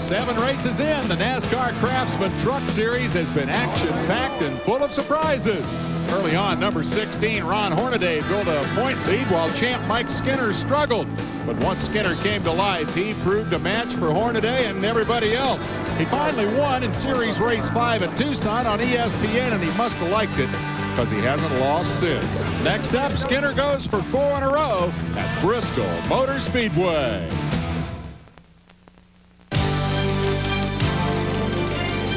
7 races in, the NASCAR Craftsman Truck Series has been action-packed and full of surprises. Early on, number 16, Ron Hornaday, built a point lead while champ Mike Skinner struggled. But once Skinner came to life, he proved a match for Hornaday and everybody else. He finally won in Series Race 5 at Tucson on ESPN, and he must have liked it because he hasn't lost since. Next up, Skinner goes for 4 in a row at Bristol Motor Speedway.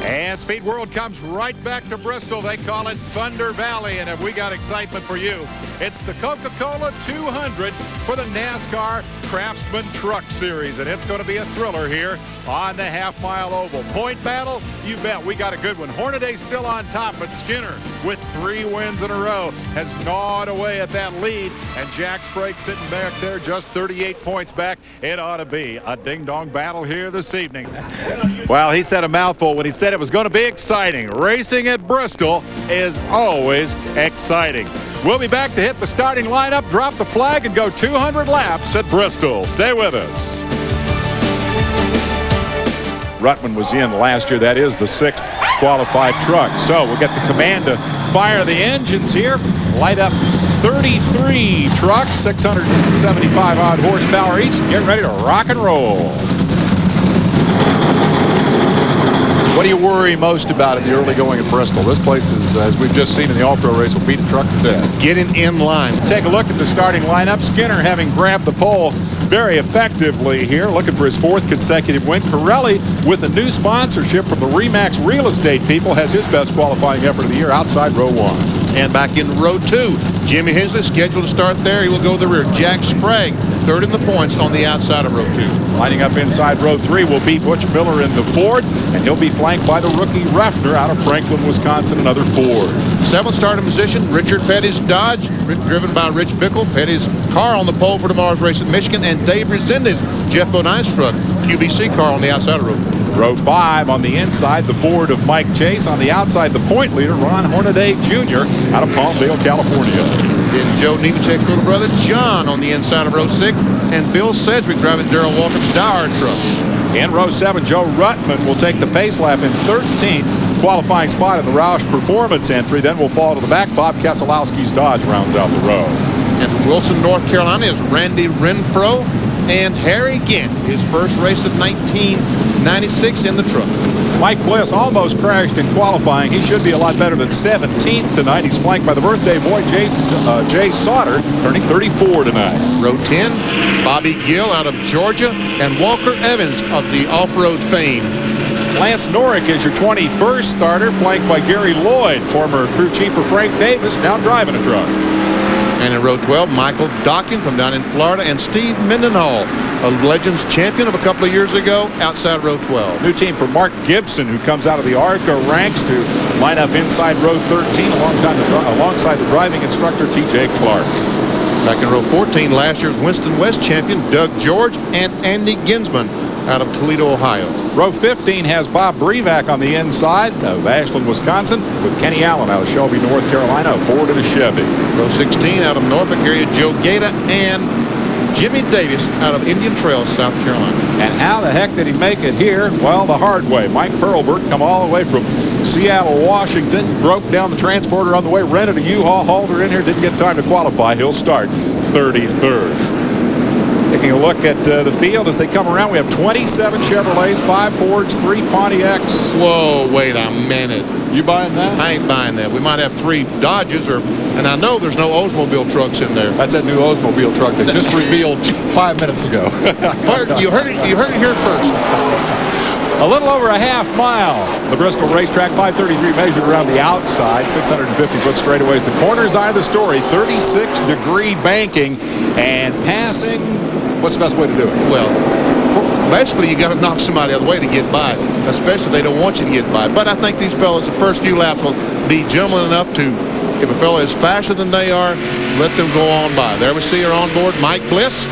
And Speed World comes right back to Bristol. They call it Thunder Valley. And have we got excitement for you? It's the Coca-Cola 200 for the NASCAR Craftsman Truck Series. And it's going to be a thriller here on the half-mile oval. Point battle? You bet. We got a good one. Hornaday's still on top, but Skinner, with 3 wins in a row, has gnawed away at that lead. And Jack Sprague sitting back there just 38 points back. It ought to be a ding-dong battle here this evening. Well, he said a mouthful when he said it was going to be exciting. Racing at Bristol is always exciting. We'll be back to hit the starting lineup, drop the flag, and go 200 laps at Bristol. Stay with us. Ruttman was in last year. That is the 6th qualified truck. So we'll get the command to fire the engines here. Light up 33 trucks, 675 odd horsepower each. Get ready to rock and roll. What do you worry most about in the early going at Bristol? This place is, as we've just seen in the all-pro race, will beat a truck to death. Getting in line. Take a look at the starting lineup. Skinner having grabbed the pole very effectively here, looking for his 4th consecutive win. Corelli, with a new sponsorship from the Remax Real Estate people, has his best qualifying effort of the year outside row 1. And back in row 2, Jimmy Hensley scheduled to start there. He will go to the rear. Jack Sprague, 3rd in the points on the outside of row 2. Lining up inside row 3 will be Butch Miller in the Ford, and he'll be flanked by the rookie Ruffner out of Franklin, Wisconsin, another Ford. 7th starting position, Richard Petty's Dodge, driven by Rich Bickle. Petty's car on the pole for tomorrow's race at Michigan, and Dave Resendez, Jeff Bonai's truck, QBC car on the outside of row 4. Row 5 on the inside, the Ford of Mike Chase. On the outside, the point leader, Ron Hornaday Jr. out of Palmdale, California. Then Joe Nemechek's little brother, John, on the inside of row 6, and Bill Sedgwick driving Darrell Waltrip's Doward truck. In row 7, Joe Ruttman will take the pace lap in 13th. Qualifying spot in the Roush Performance entry. Then we'll fall to the back. Bob Keselowski's Dodge rounds out the row. And from Wilson, North Carolina is Randy Renfro and Harry Gant, his first race of 1996 in the truck. Mike Bliss almost crashed in qualifying. He should be a lot better than 17th tonight. He's flanked by the birthday boy, Jay Sauter, turning 34 tonight. Row 10, Bobby Gill out of Georgia, and Walker Evans of the off-road fame. Lance Norrick is your 21st starter, flanked by Gary Lloyd, former crew chief for Frank Davis, now driving a truck. And in row 12, Michael Dockin from down in Florida, and Steve Mendenhall, a Legends champion of a couple of years ago, outside row 12. New team for Mark Gibson, who comes out of the ARCA ranks to line up inside row 13 alongside the driving instructor T.J. Clark. Back in row 14, last year's Winston West champion Doug George and Andy Ginsman out of Toledo, Ohio. Row 15 has Bob Brevac on the inside of Ashland, Wisconsin, with Kenny Allen out of Shelby, North Carolina, a Ford and a Chevy. Row 16 out of Norfolk area, Joe Gaeta and Jimmy Davis out of Indian Trails, South Carolina. And how the heck did he make it here? Well, the hard way. Mike Perlberg come all the way from Seattle, Washington, broke down the transporter on the way, rented a U-Haul, hauled her in here, didn't get time to qualify. He'll start 33rd. Taking a look at the field as they come around, we have 27 Chevrolets, 5 Fords, 3 Pontiacs. Whoa, wait a minute. You buying that? I ain't buying that. We might have 3 Dodges, and I know there's no Oldsmobile trucks in there. That's that new Oldsmobile truck that just revealed 5 minutes ago. You heard it here first. A little over a half mile. The Bristol racetrack, 533 measured around the outside, 650-foot straightaways. The corner's eye of the story, 36-degree banking and passing. What's the best way to do it? Well, basically, you got to knock somebody out of the way to get by, especially if they don't want you to get by. But I think these fellas, the first few laps, will be gentlemen enough to, if a fella is faster than they are, let them go on by. There we see her on board, Mike Bliss.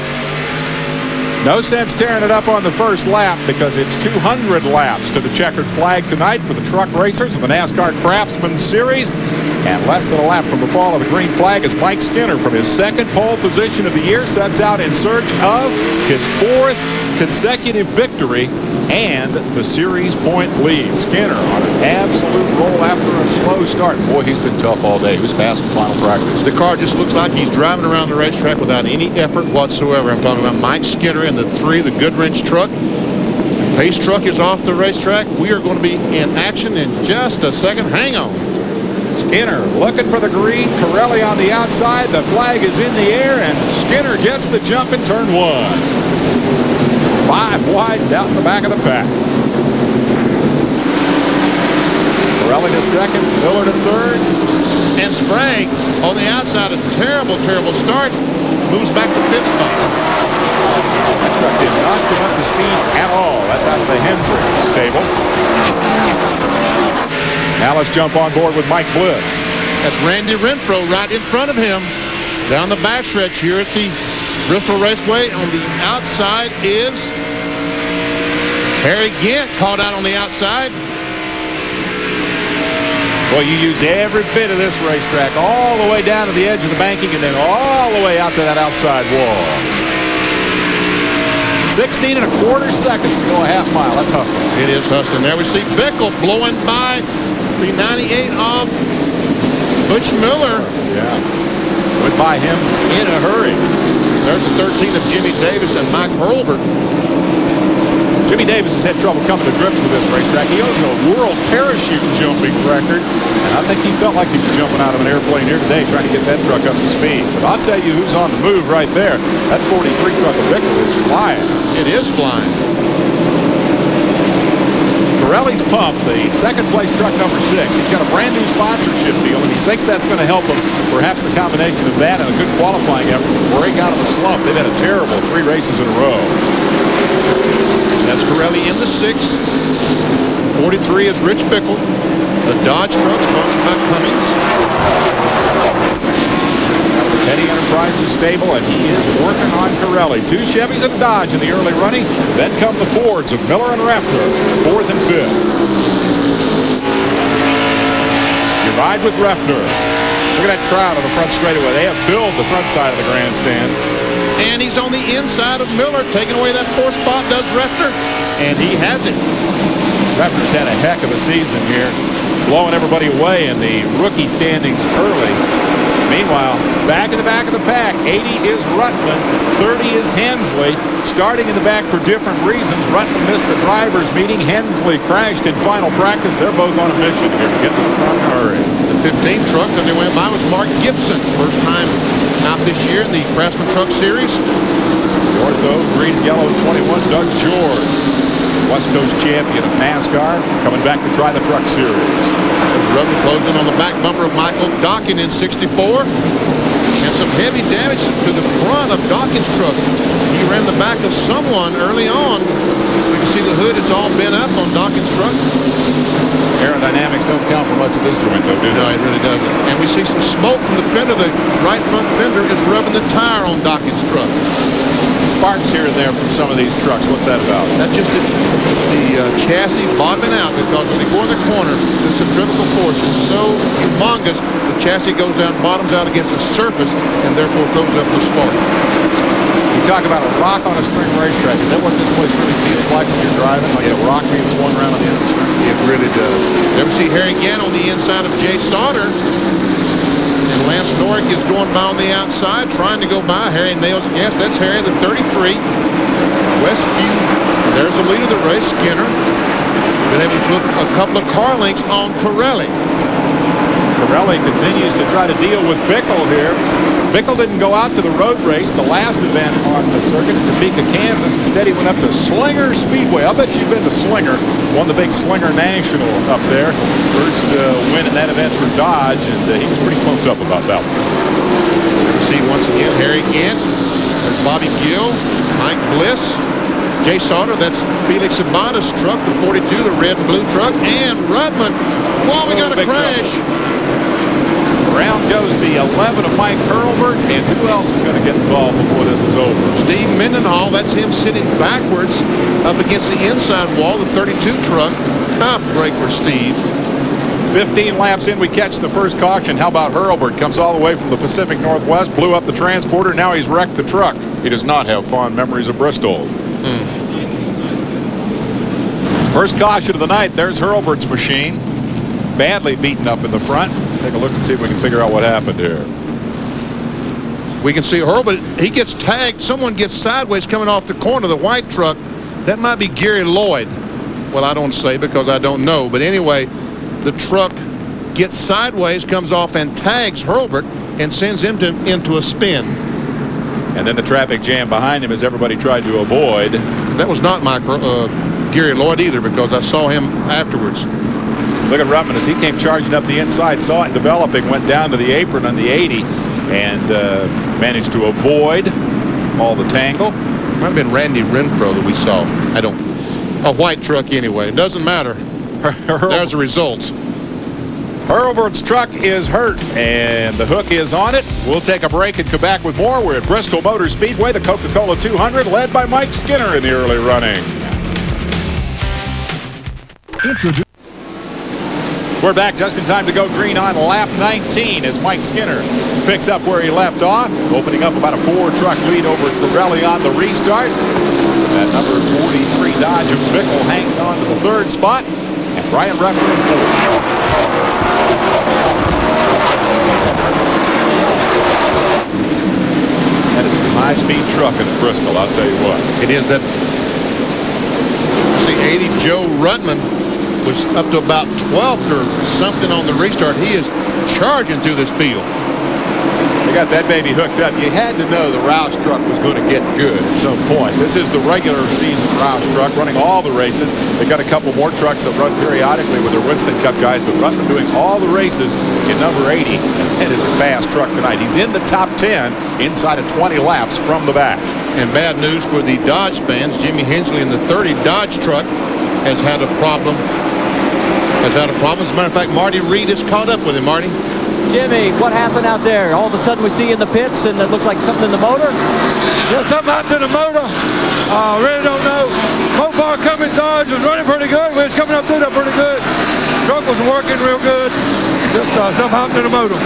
No sense tearing it up on the first lap because it's 200 laps to the checkered flag tonight for the truck racers of the NASCAR Craftsman Series. And less than a lap from the fall of the green flag as Mike Skinner, from his 2nd pole position of the year, sets out in search of his 4th consecutive victory and the series point lead. Skinner on an absolute roll after a slow start. Boy, he's been tough all day. He was fast in final practice. The car just looks like he's driving around the racetrack without any effort whatsoever. I'm talking about Mike Skinner in the 3, the Goodwrench truck. The Pace truck is off the racetrack. We are going to be in action in just a second. Hang on. Skinner looking for the green. Corelli on the outside. The flag is in the air, and Skinner gets the jump in turn 1. 5 wide down the back of the pack. Corelli to second, Miller to third. And Sprague on the outside, a terrible, terrible start. Moves back to 5th spot. That truck did not come up to speed at all. That's out of the Hendrick stable. Now let's jump on board with Mike Bliss. That's Randy Renfro right in front of him. Down the backstretch here at the Bristol Raceway. On the outside is Harry Gant, caught out on the outside. Well, you use every bit of this racetrack all the way down to the edge of the banking and then all the way out to that outside wall. 16 1/4 seconds to go a half mile. That's hustling. It is hustling. There we see Bickle blowing by the 98 of Butch Miller. Yeah. Went by him in a hurry. There's the 13 of Jimmy Davis and Mike Hurlburt. Jimmy Davis has had trouble coming to grips with this racetrack. He owns a world parachute jumping record, and I think he felt like he was jumping out of an airplane here today trying to get that truck up to speed. But I'll tell you who's on the move right there. That 43 truck of Bickle is flying. It is flying. Corelli's pump, the second place truck number 6. He's got a brand new sponsorship deal, and he thinks that's going to help him. Perhaps the combination of that and a good qualifying effort to break out of the slump. They've had a terrible 3 races in a row. That's Corelli in the 6th. 43 is Rich Bickle. The Dodge truck sponsored by Cummings. Out of the Petty Enterprises stable, and he is working on Corelli. 2 Chevys and a Dodge in the early running. Then come the Fords of Miller and Raffner, 4th and 5th. You ride with Raffner. Look at that crowd on the front straightaway. They have filled the front side of the grandstand. And he's on the inside of Miller. Taking away that 4th spot does Raffner. And he has it. Raffner's had a heck of a season here, blowing everybody away in the rookie standings early. Meanwhile, back in the back of the pack, 80 is Rutland, 30 is Hensley. Starting in the back for different reasons. Rutland missed the drivers' meeting. Hensley crashed in final practice. They're both on a mission here to get to the front and hurry. The 15 truck that they went by was Mark Gibson. First time out this year in the Craftsman Truck Series. Ortho, green and yellow 21, Doug George. West Coast champion of NASCAR, coming back to try the Truck Series. Rubber closed in on the back bumper of Michael Dockin in 64. And some heavy damage to the front of Dawkins' truck. He ran the back of someone early on. You can see the hood is all bent up on Dawkins' truck. Aerodynamics don't count for much of this joint, though, do they? No, it really doesn't. And we see some smoke from the fender. The right front fender is rubbing the tire on Dawkins' truck. Sparks here and there from some of these trucks. What's that about? That's just the chassis bottoming out, because when they go in the corner, the centrifugal force is so humongous, the chassis goes down, bottoms out against the surface, and therefore throws up the spark. You talk about a rock on a spring racetrack. Is that what this place really feels like when you're driving? Like a rock being swung around on the end of the string? It really does. Never see Harry Gant on the inside of Jay Sauter. And Lance Norick is going by on the outside, trying to go by. Harry nails it. Yes, that's Harry, the 33. Westview. There's the leader of the race, Skinner. Been able to put a couple of car links on Corelli. Corelli continues to try to deal with Bickle here. Bickle didn't go out to the road race, the last event on the circuit in Topeka, Kansas. Instead, he went up to Slinger Speedway. I'll bet you've been to Slinger. Won the big Slinger National up there. First win in that event for Dodge, and he was pretty pumped up about that one. See once again Harry Gant. There's Bobby Gill, Mike Bliss, Jay Sauter. That's Felix Abada's truck, the 42, the red and blue truck, and Rudman. Whoa, we got a crash. Round goes the 11 of Mike Hurlburt, and who else is going to get involved before this is over? Steve Mendenhall. That's him sitting backwards up against the inside wall, the 32 truck. Tough break for Steve. 15 laps in, we catch the first caution. How about Hurlburt? Comes all the way from the Pacific Northwest, blew up the transporter. Now he's wrecked the truck. He does not have fond memories of Bristol. First caution of the night. There's Hurlbert's machine. Badly beaten up in the front. Take a look and see if we can figure out what happened here. We can see Hurlbert. He gets tagged. Someone gets sideways coming off the corner of the white truck. That might be Gary Lloyd. Well, I don't say because I don't know. But anyway, the truck gets sideways, comes off and tags Hurlbert and sends him into a spin. And then the traffic jam behind him as everybody tried to avoid. That was not Gary Lloyd either, because I saw him afterwards. Look at Ruttman as he came charging up the inside, saw it developing, went down to the apron on the 80 and managed to avoid all the tangle. Might have been Randy Renfro that we saw. A white truck anyway. It doesn't matter. There's the results. Hurlbert's truck is hurt, and the hook is on it. We'll take a break and come back with more. We're at Bristol Motor Speedway, the Coca-Cola 200, led by Mike Skinner in the early running. We're back just in time to go green on lap 19 as Mike Skinner picks up where he left off, opening up about a 4-truck lead over Pirelli on the restart. That number 43 Dodge of Bickle hangs on to the 3rd spot, and Brian Rucker in 4th. That is a high-speed truck in Bristol, I'll tell you what. It is. That. See, 80 Joe Ruttman was up to about 12th or something on the restart. He is charging through this field. They got that baby hooked up. You had to know the Roush truck was going to get good at some point. This is the regular season Roush truck running all the races. They got a couple more trucks that run periodically with their Winston Cup guys, but Ruttman doing all the races in number 80. That is a fast truck tonight. He's in the top 10 inside of 20 laps from the back. And bad news for the Dodge fans. Jimmy Hensley in the 30 Dodge truck has had a problem. As a matter of fact, Marty Reed is caught up with him. Marty? Jimmy, what happened out there? All of a sudden we see in the pits and it looks like something in the motor? Yeah, something happened in the motor. Really don't know. So far coming Dodge was running pretty good. We was coming up through there pretty good. Truck was working real good. Just something happened in the motor.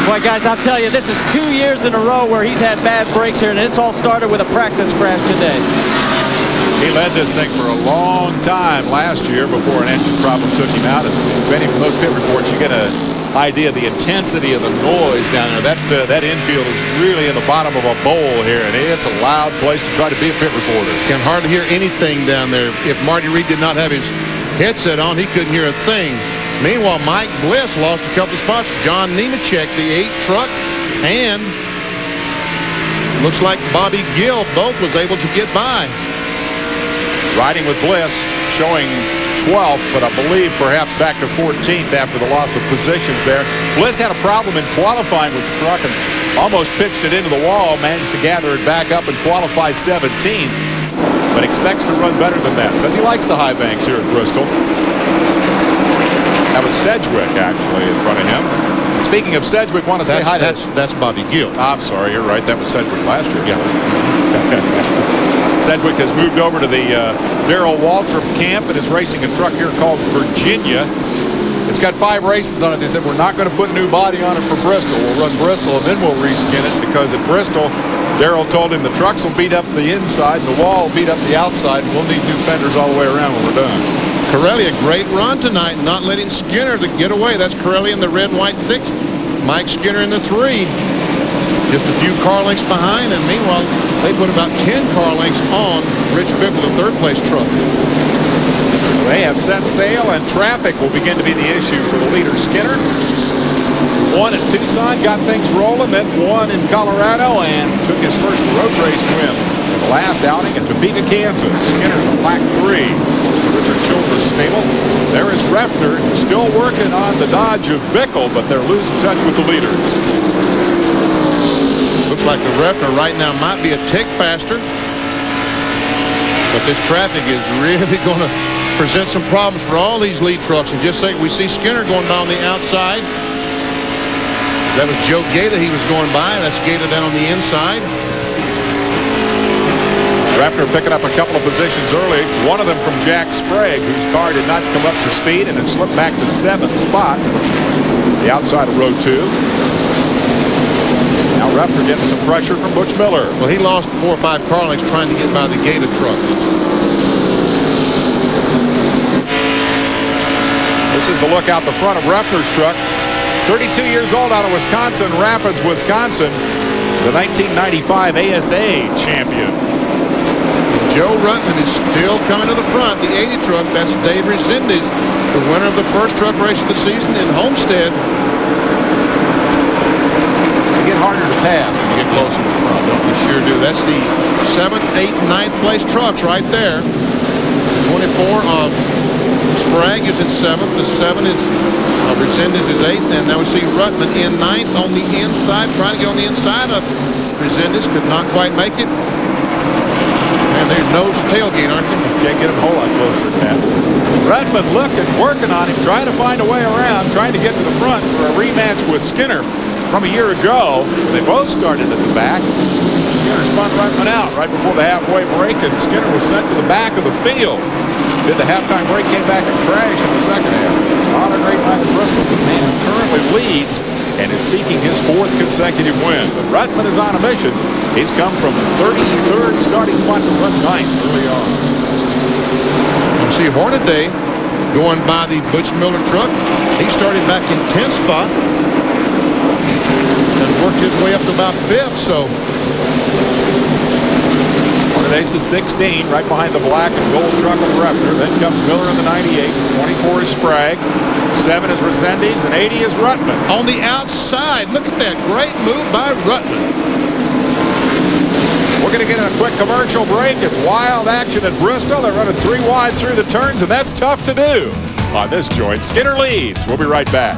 Boy, guys, I'll tell you, this is 2 years in a row where he's had bad brakes here, and this all started with a practice crash today. He led this thing for a long time last year before an engine problem took him out. And Benny, from those pit reports, you get an idea of the intensity of the noise down there. That infield is really in the bottom of a bowl here, and it's a loud place to try to be a pit reporter. Can hardly hear anything down there. If Marty Reed did not have his headset on, he couldn't hear a thing. Meanwhile, Mike Bliss lost a couple of spots. John Nemechek, the 8 truck, and looks like Bobby Gill both was able to get by. Riding with Bliss, showing 12th, but I believe perhaps back to 14th after the loss of positions there. Bliss had a problem in qualifying with the truck and almost pitched it into the wall, managed to gather it back up and qualify 17th, but expects to run better than that. Says he likes the high banks here at Bristol. That was Sedgwick, actually, in front of him. Speaking of Sedgwick, want to say hi to... That's Bobby Gill. I'm sorry, you're right. That was Sedgwick last year. Yeah. Sedgwick has moved over to the Darrell Waltrip camp and is racing a truck here called Virginia. It's got 5 races on it. They said, we're not going to put a new body on it for Bristol. We'll run Bristol and then we'll reskin it, because at Bristol, Darrell told him the trucks will beat up the inside, the wall will beat up the outside, and we'll need new fenders all the way around when we're done. Corelli, a great run tonight, not letting Skinner to get away. That's Corelli in the red and white 6. Mike Skinner in the 3. Just a few car lengths behind, and meanwhile, they put about 10 car lengths on Rich Bickle, the 3rd place truck. They have set sail, and traffic will begin to be the issue for the leader, Skinner. Won at Tucson, got things rolling, then won in Colorado, and took his first road race win in the last outing at Topeka, Kansas. Skinner in the black 3. Richard Childress stable. There is Refner, still working on the Dodge of Bickle, but they're losing touch with the leaders. Looks like the Refner right now might be a tick faster, but this traffic is really going to present some problems for all these lead trucks. And just say we see Skinner going by on the outside. That was Joe Gaeta he was going by. That's Gaeta down on the inside. Refner picking up a couple of positions early, one of them from Jack Sprague, whose car did not come up to speed and it slipped back to 7th spot, the outside of row 2. Now Ruffner getting some pressure from Butch Miller. Well, he lost 4 or 5 car lengths trying to get by the Gator truck. This is the look out the front of Ruffner's truck. 32 years old out of Wisconsin, Rapids, Wisconsin. The 1995 ASA champion. Joe Ruttman is still coming to the front. The 80 truck, that's Dave Resendez, the winner of the first truck race of the season in Homestead. They get harder to pass when you get closer to the front, don't You sure do. That's the 7th, 8th, 9th place trucks right there. 24 of Sprague is in 7th. The 7 is Resendez is 8th. And now we see Ruttman in 9th on the inside, trying to get on the inside of Resendez. Could not quite make it. And they're nose to tailgate, aren't they? Can't get him a whole lot closer than that. Ruttman looking, working on him, trying to find a way around, trying to get to the front for a rematch with Skinner from a year ago. They both started at the back. Skinner spun Ruttman out right before the halfway break, and Skinner was sent to the back of the field. Did the halftime break, came back and crashed in the second half. Not a great night at Bristol. The man who currently leads and is seeking his 4th consecutive win. But Ruttman is on a mission. He's come from the 33rd starting spot to run 9th early on. You see Hornaday going by the Butch Miller truck. He started back in 10th spot and worked his way up to about 5th. So Hornaday's the 16, right behind the black and gold truck of Ruffner. Then comes Miller in the 98. 24 is Sprague. 7 is Resendez, and 80 is Ruttman. on the outside, look at that great move by Ruttman. We're going to get a quick commercial break. It's wild action at Bristol. They're running 3 wide through the turns, and that's tough to do on this joint. Skinner leads. We'll be right back.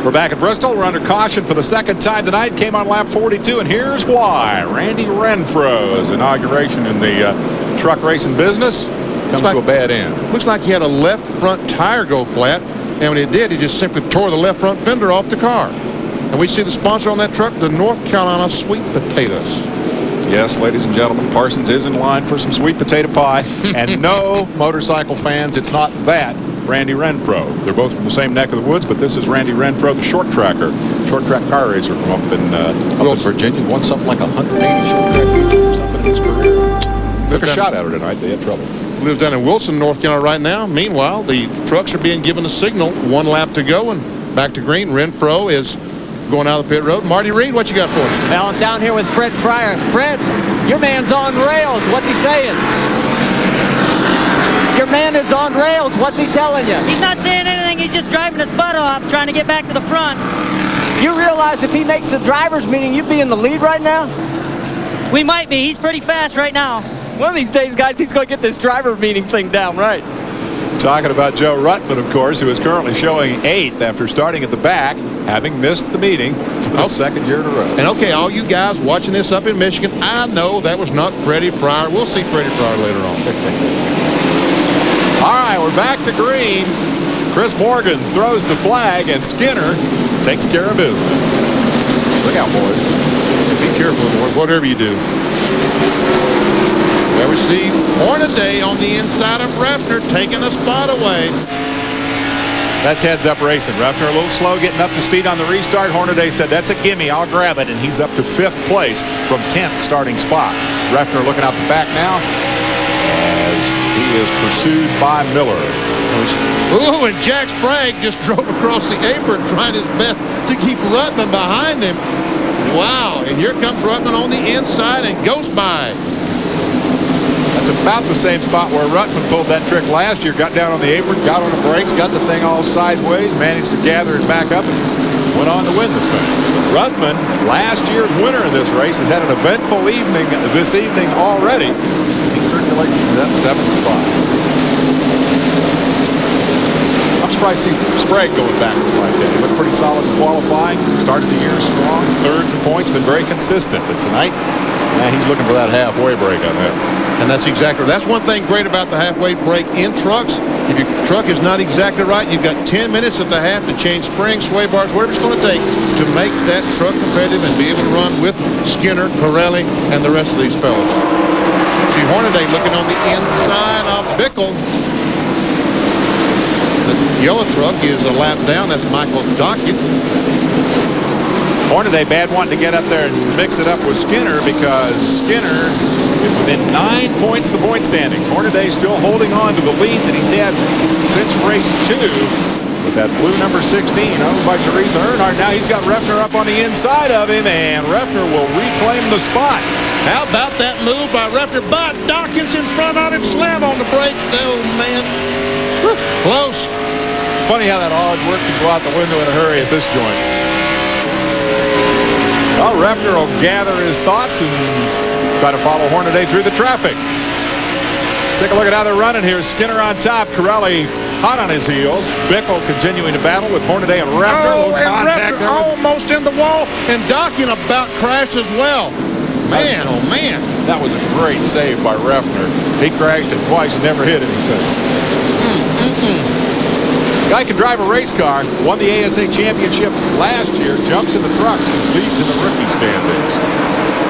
We're back at Bristol. We're under caution for the second time tonight. Came on lap 42, and here's why. Randy Renfro's inauguration in the truck racing business comes to a bad end. Looks like he had a left front tire go flat, and when it did, he just simply tore the left front fender off the car. And we see the sponsor on that truck, the North Carolina Sweet Potatoes. Yes, ladies and gentlemen, Parsons is in line for some sweet potato pie. And no, motorcycle fans, it's not that Randy Renfro. They're both from the same neck of the woods, but this is Randy Renfro, the short track car racer from up in Virginia. Won something like 180 short track races or something in his career. Took a shot at her tonight. They had trouble. Lives down in Wilson, North Carolina right now. Meanwhile, the trucks are being given a signal. 1 lap to go and back to green. Renfro is going out of the pit road. Marty Reed, what you got for us? Well, I'm down here with Fred Fryer. Fred, your man's on rails. What's he saying? Your man is on rails. What's he telling you? He's not saying anything. He's just driving his butt off, trying to get back to the front. You realize if he makes the driver's meeting, you'd be in the lead right now? We might be. He's pretty fast right now. One of these days, guys, he's going to get this driver meeting thing down right. Talking about Joe Ruttman, of course, who is currently showing 8th after starting at the back, having missed the meeting for the second year in a row. And okay, all you guys watching this up in Michigan, I know that was not Freddie Fryer. We'll see Freddie Fryer later on. All right, we're back to green. Chris Morgan throws the flag, and Skinner takes care of business. Look out, boys. Be careful, whatever you do. There we see Hornaday on the inside of Ruffner taking a spot away. That's heads-up racing. Ruffner a little slow getting up to speed on the restart. Hornaday said, that's a gimme, I'll grab it. And he's up to 5th place from 10th starting spot. Ruffner looking out the back now as he is pursued by Miller. Ooh, and Jack Sprague just drove across the apron trying his best to keep Ruttman behind him. Wow, and here comes Ruttman on the inside and goes by. That's about the same spot where Ruttman pulled that trick last year. Got down on the apron, got on the brakes, got the thing all sideways, managed to gather it back up, and went on to win the thing. But Ruttman, last year's winner in this race, has had an eventful evening this evening already as he circulates into that 7th spot. I'm surprised to see Sprague going backwards like that. He looked pretty solid in qualifying. Started the year strong. 3rd in points, been very consistent. But tonight, he's looking for that halfway break on that. And that's one thing great about the halfway break in trucks. If your truck is not exactly right, you've got 10 minutes at the half to change springs, sway bars, whatever it's going to take to make that truck competitive and be able to run with Skinner, Pirelli, and the rest of these fellas. See Hornaday looking on the inside of Bickle. the yellow truck is a lap down. That's Michael Dockett. Hornaday bad wanting to get up there and mix it up with Skinner because Skinner is within 9 points of the point standings. Hornaday still holding on to the lead that he's had since race 2 with that blue number 16 owned by Teresa Earnhardt. Now he's got Refner up on the inside of him, and Refner will reclaim the spot. How about that move by Refner? But Dawkins in front on him, slam on the brakes. Oh, man. Whew. Close. Funny how that hard work can go out the window in a hurry at this joint. Well, Refner will gather his thoughts and try to follow Hornaday through the traffic. Let's take a look at how they're running here. Skinner on top, Corelli hot on his heels. Bickle continuing to battle with Hornaday and Refner. Oh, and Refner almost in the wall, and Dawkins about crashed as well. Man, oh man. That was a great save by Refner. He crashed it twice and never hit anything. Guy can drive a race car, won the ASA championship last year, jumps in the trucks and leads in the rookie standings.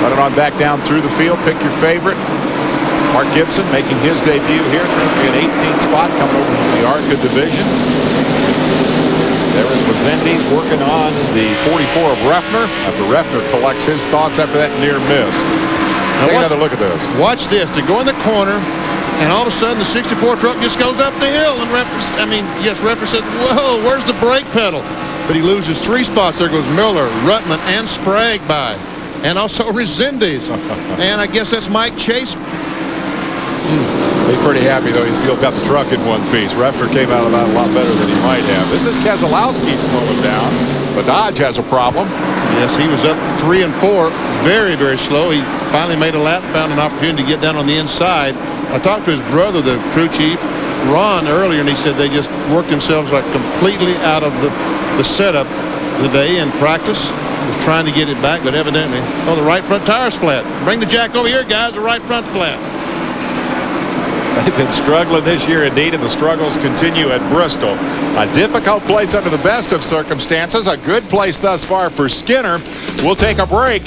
Run it on back down through the field, pick your favorite. Mark Gibson making his debut here, currently an 18th spot coming over from the ARCA division. There is Lazendes working on the 44 of Refner after Refner collects his thoughts after that near miss. Take another look at this. Watch this. They go in the corner, and all of a sudden the 64 truck just goes up the hill, and Refner said, whoa, where's the brake pedal? But he loses 3 spots. There goes Miller, Ruttman, and Sprague by. And also Resendiz. And I guess that's Mike Chase. He's pretty happy, though. He's still got the truck in one piece. Refner came out of that a lot better than he might have. This is Keselowski slowing down, but Dodge has a problem. Yes, he was up 3 and 4. Very, very slow. He finally made a lap, found an opportunity to get down on the inside. I talked to his brother, the crew chief, Ron, earlier, and he said they just worked themselves like completely out of the setup today in practice. Was trying to get it back, but evidently, oh, the right front tire's flat. Bring the jack over here, guys. The right front's flat. They've been struggling this year indeed, and the struggles continue at Bristol. A difficult place under the best of circumstances. A good place thus far for Skinner. We'll take a break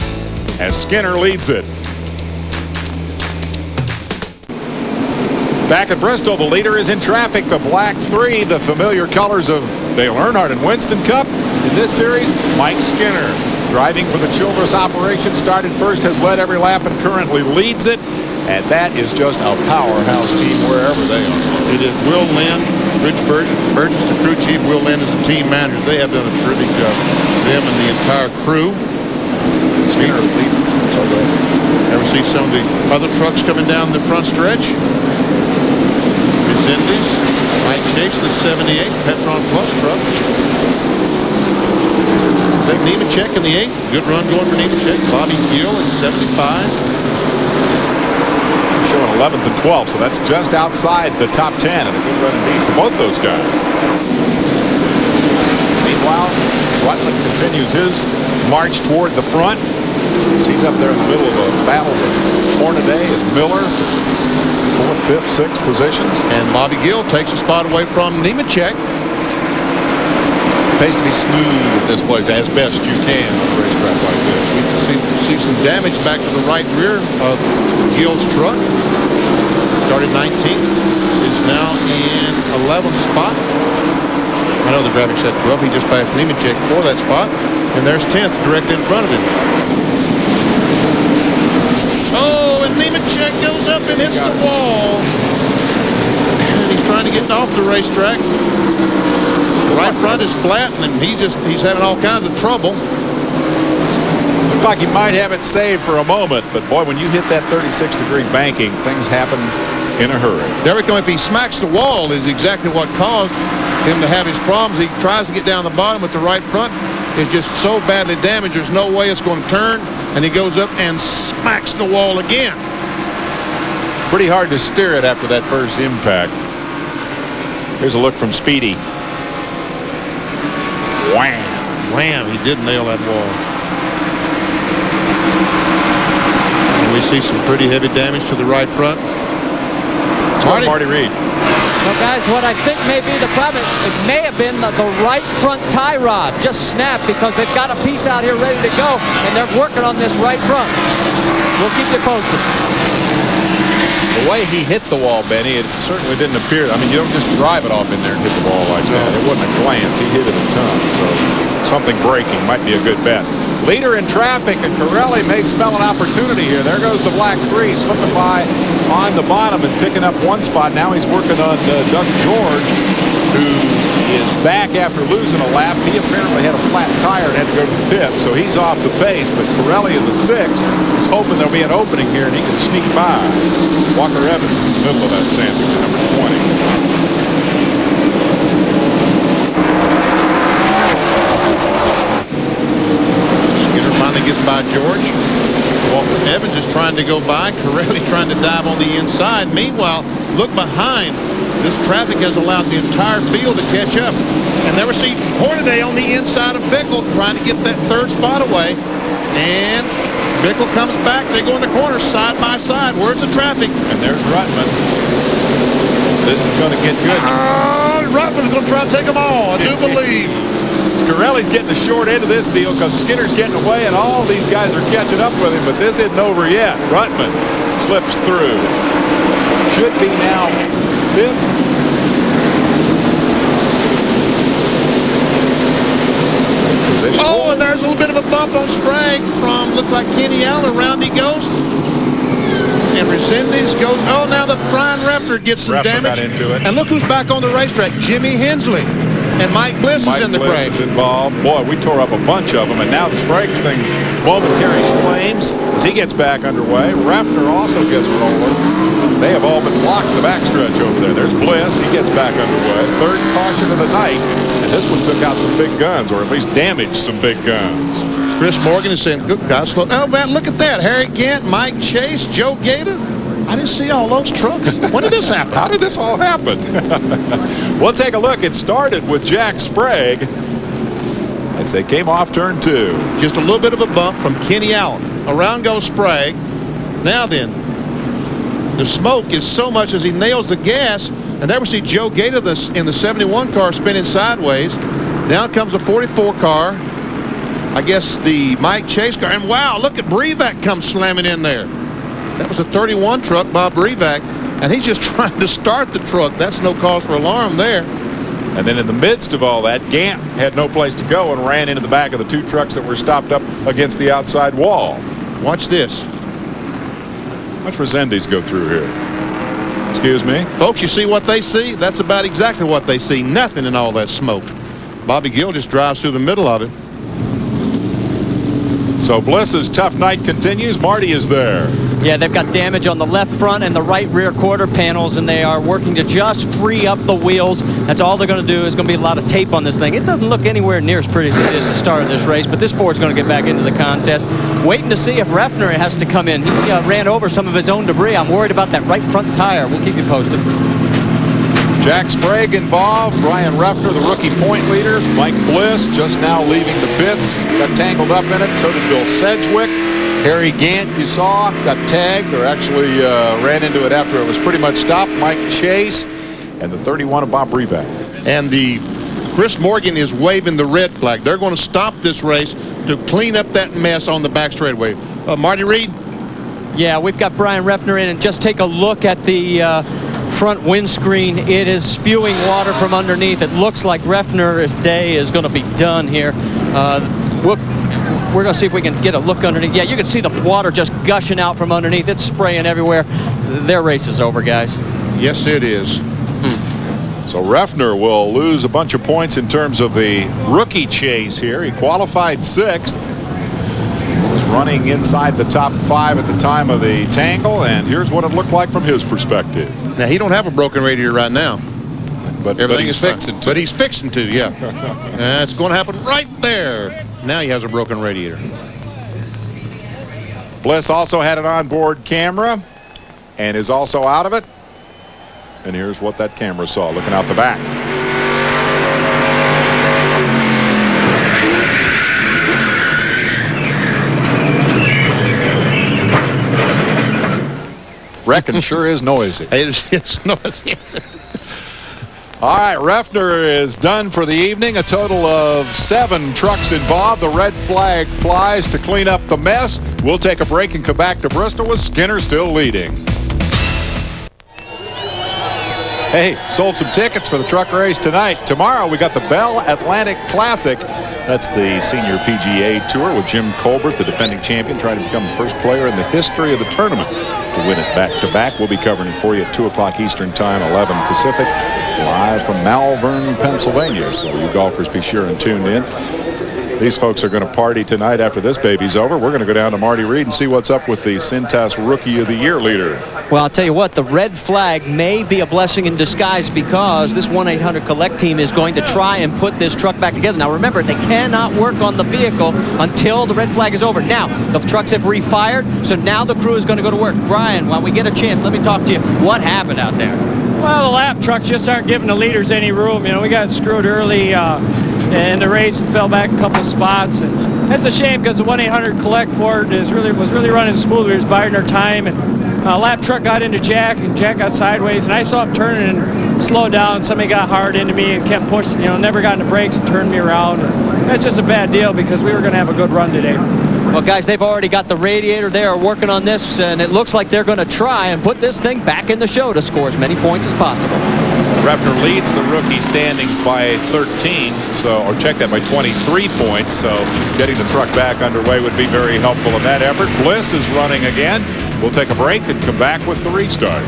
as Skinner leads it. Back at Bristol, the leader is in traffic. The black 3, the familiar colors of Dale Earnhardt and Winston Cup. In this series, Mike Skinner, driving for the Childress operation, started first, has led every lap, and currently leads it. And that is just a powerhouse team wherever they are. It is Will Lynn, Rich Burgess, the crew chief. Will Lynn is the team manager. They have done a terrific job. Them and the entire crew. Skinner leads it. So good. Ever see some of the other trucks coming down the front stretch? Resendiz, Mike Chase, the 78 Petron Plus truck. Nemechek in the 8. Good run going for Nemechek. Bobby Gill in 75. Showing 11th and 12th, so that's just outside the top 10, and a good run indeed for both those guys. Meanwhile, Ruttman continues his march toward the front. He's up there in the middle of a battle with Hornaday and Miller, 4th, 5th, 6th positions. And Bobby Gill takes a spot away from Nemechek. Pays to be smooth at this place as best you can on a racetrack like this. We can see some damage back to the right rear of Gill's truck. Started 19th, is now in 11th spot. I know the graphics said 12. He just passed Nemechek for that spot. And there's 10th directly in front of him. Oh, and Nemechek goes up and hits the wall. And he's trying to get off the racetrack. The right front is flat, and he's having all kinds of trouble. Looks like he might have it saved for a moment, but boy, when you hit that 36-degree banking, things happen in a hurry. There we go. If he smacks the wall is exactly what caused him to have his problems. He tries to get down the bottom with the right front. It's just so badly damaged, there's no way it's going to turn, and he goes up and smacks the wall again. Pretty hard to steer it after that first impact. Here's a look from Speedy. Wham! Wham! He did nail that wall. And we see some pretty heavy damage to the right front. Marty Reed. Well, guys, what I think may be the problem, it may have been the right front tie rod just snapped because they've got a piece out here ready to go, and they're working on this right front. We'll keep you posted. The way he hit the wall, Benny, it certainly didn't appear. I mean, you don't just drive it off in there and hit the ball like that. It wasn't a glance. He hit it a ton. So something breaking might be a good bet. Leader in traffic, and Corelli may smell an opportunity here. There goes the black 3, slipping by on the bottom and picking up one spot. Now he's working on Doug George, who is back after losing a lap. He apparently had a flat tire and had to go to the pit, so he's off the pace. But Corelli in the 6 is hoping there'll be an opening here and he can sneak by. Walker Evans in the middle of that sandwich, number 20. Finally gets by George. Walker Evans is trying to go by. Corelli trying to dive on the inside. Meanwhile, look behind. This traffic has allowed the entire field to catch up. And there we see Hornaday on the inside of Bickle trying to get that 3rd spot away. And Bickle comes back. They go in the corner side by side. Where's the traffic? And there's Ruttman. This is going to get good. Ruttman's going to try to take them all, I do believe. Corelli's getting the short end of this deal because Skinner's getting away and all these guys are catching up with him, but this isn't over yet. Ruttman slips through. Should be now 5th. Oh, and there's a little bit of a bump on Sprague from, looks like Kenny Allen. Around he goes. And Resendiz goes, oh, now the Brian Refner gets some damage. Got into it. And look who's back on the racetrack, Jimmy Hensley. And Mike Bliss is in the Bliss crash. is involved. Boy, we tore up a bunch of them, and now the Sprague's thing momentary flames as he gets back underway. Refner also gets rolling. They have all been blocked the backstretch over there. There's Bliss. He gets back underway. 3rd caution of the night, and this one took out some big guns, or at least damaged some big guns. Chris Morgan is saying, good God, slow. Oh, man, look at that. Harry Gant, Mike Chase, Joe Gator. I didn't see all those trucks. When did this happen? How did this all happen? We'll take a look. It started with Jack Sprague as they came off turn 2. Just a little bit of a bump from Kenny Allen. Around goes Sprague. Now then, the smoke is so much as he nails the gas. And there we see Joe Gator in the 71 car spinning sideways. Down comes the 44 car. I guess the Mike Chase car. And wow, look at Brevac come slamming in there. That was a 31 truck, Bob Brevac, and he's just trying to start the truck. That's no cause for alarm there. And then in the midst of all that, Gant had no place to go and ran into the back of the 2 trucks that were stopped up against the outside wall. Watch this. Watch Resendiz go through here. Excuse me? Folks, you see what they see? That's about exactly what they see. Nothing in all that smoke. Bobby Gill just drives through the middle of it. So Bliss's tough night continues. Marty is there. Yeah, they've got damage on the left front and the right rear quarter panels, and they are working to just free up the wheels. That's all they're going to do. Is going to be a lot of tape on this thing. It doesn't look anywhere near as pretty as it is at the start of this race, but this Ford's going to get back into the contest. Waiting to see if Refner has to come in. He ran over some of his own debris. I'm worried about that right front tire. We'll keep you posted. Jack Sprague involved. Brian Refner, the rookie point leader. Mike Bliss just now leaving the pits. Got tangled up in it. So did Bill Sedgwick. Harry Gant, you saw, got tagged, or actually ran into it after it was pretty much stopped. Mike Chase and the 31 of Bob Brevac. And the Chris Morgan is waving the red flag. They're going to stop this race to clean up that mess on the back straightaway. Marty Reed? Yeah, we've got Brian Refner in, and just take a look at the front windscreen. It is spewing water from underneath. It looks like Refner's day is going to be done here. We're going to see if we can get a look underneath. Yeah, you can see the water just gushing out from underneath. It's spraying everywhere. Their race is over, guys. Yes, it is. So Refner will lose a bunch of points in terms of the rookie chase here. He qualified 6th. Was running inside the top 5 at the time of the tangle, and here's what it looked like from his perspective. Now, he don't have a broken radiator right now. But Everything he's is fixing fine. to. But he's fixing to, yeah. It's going to happen right there. Now he has a broken radiator. Bliss also had an onboard camera and is also out of it. And here's what that camera saw looking out the back. Wrecking sure is noisy. It's noisy. All right, Refner is done for the evening. A total of 7 trucks involved. The red flag flies to clean up the mess. We'll take a break and come back to Bristol with Skinner still leading. Hey, sold some tickets for the truck race tonight. Tomorrow we got the Bell Atlantic Classic. That's the senior PGA Tour with Jim Colbert, the defending champion, trying to become the first player in the history of the tournament to win it back-to-back. We'll be covering it for you at 2 o'clock Eastern Time, 11 Pacific, live from Malvern, Pennsylvania. So you golfers be sure and tune in. These folks are going to party tonight after this baby's over. We're going to go down to Marty Reed and see what's up with the Cintas Rookie of the Year leader. Well, I'll tell you what, the red flag may be a blessing in disguise because this 1-800-COLLECT team is going to try and put this truck back together. Now, remember, they cannot work on the vehicle until the red flag is over. Now, the trucks have refired, so now the crew is going to go to work. Brian, while we get a chance, let me talk to you. What happened out there? Well, the lap trucks just aren't giving the leaders any room. You know, we got screwed early in the race and fell back a couple of spots. And that's a shame because the 1-800-COLLECT Ford was really running smooth. We was biding our time. And lap truck got into Jack, and Jack got sideways. And I saw him turning and slow down. Somebody got hard into me and kept pushing. You know, never got into brakes and turned me around. And that's just a bad deal because we were going to have a good run today. Well, guys, they've already got the radiator. They are working on this, and it looks like they're going to try and put this thing back in the show to score as many points as possible. Refner leads the rookie standings by 13, or check that, by 23 points. So getting the truck back underway would be very helpful in that effort. Bliss is running again. We'll take a break and come back with the restart.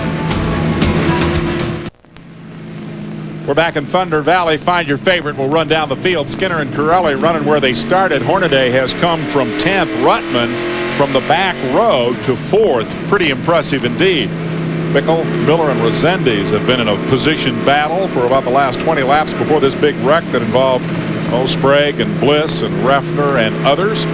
We're back in Thunder Valley. Find your favorite. We'll run down the field. Skinner and Corelli running where they started. Hornaday has come from 10th. Ruttman from the back row to 4th. Pretty impressive indeed. Bickle, Miller, and Resendiz have been in a position battle for about the last 20 laps before this big wreck that involved Sprague and Bliss and Refner and others.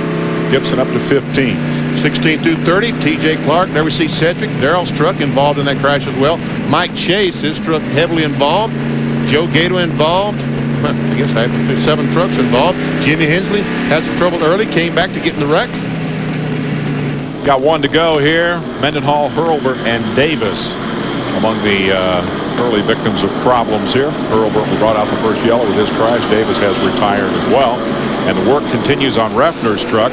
Gibson up to 15th. 16 through 30, T.J. Clark. There we see Cedric. Darrell's truck involved in that crash as well. Mike Chase, his truck heavily involved. Joe Gato involved. I guess I have 7 trucks involved. Jimmy Hensley had some trouble early, came back to get in the wreck. Got one to go here. Mendenhall, Hurlburt, and Davis among the early victims of problems here. Hurlburt brought out the first yellow with his crash. Davis has retired as well. And the work continues on Refner's truck.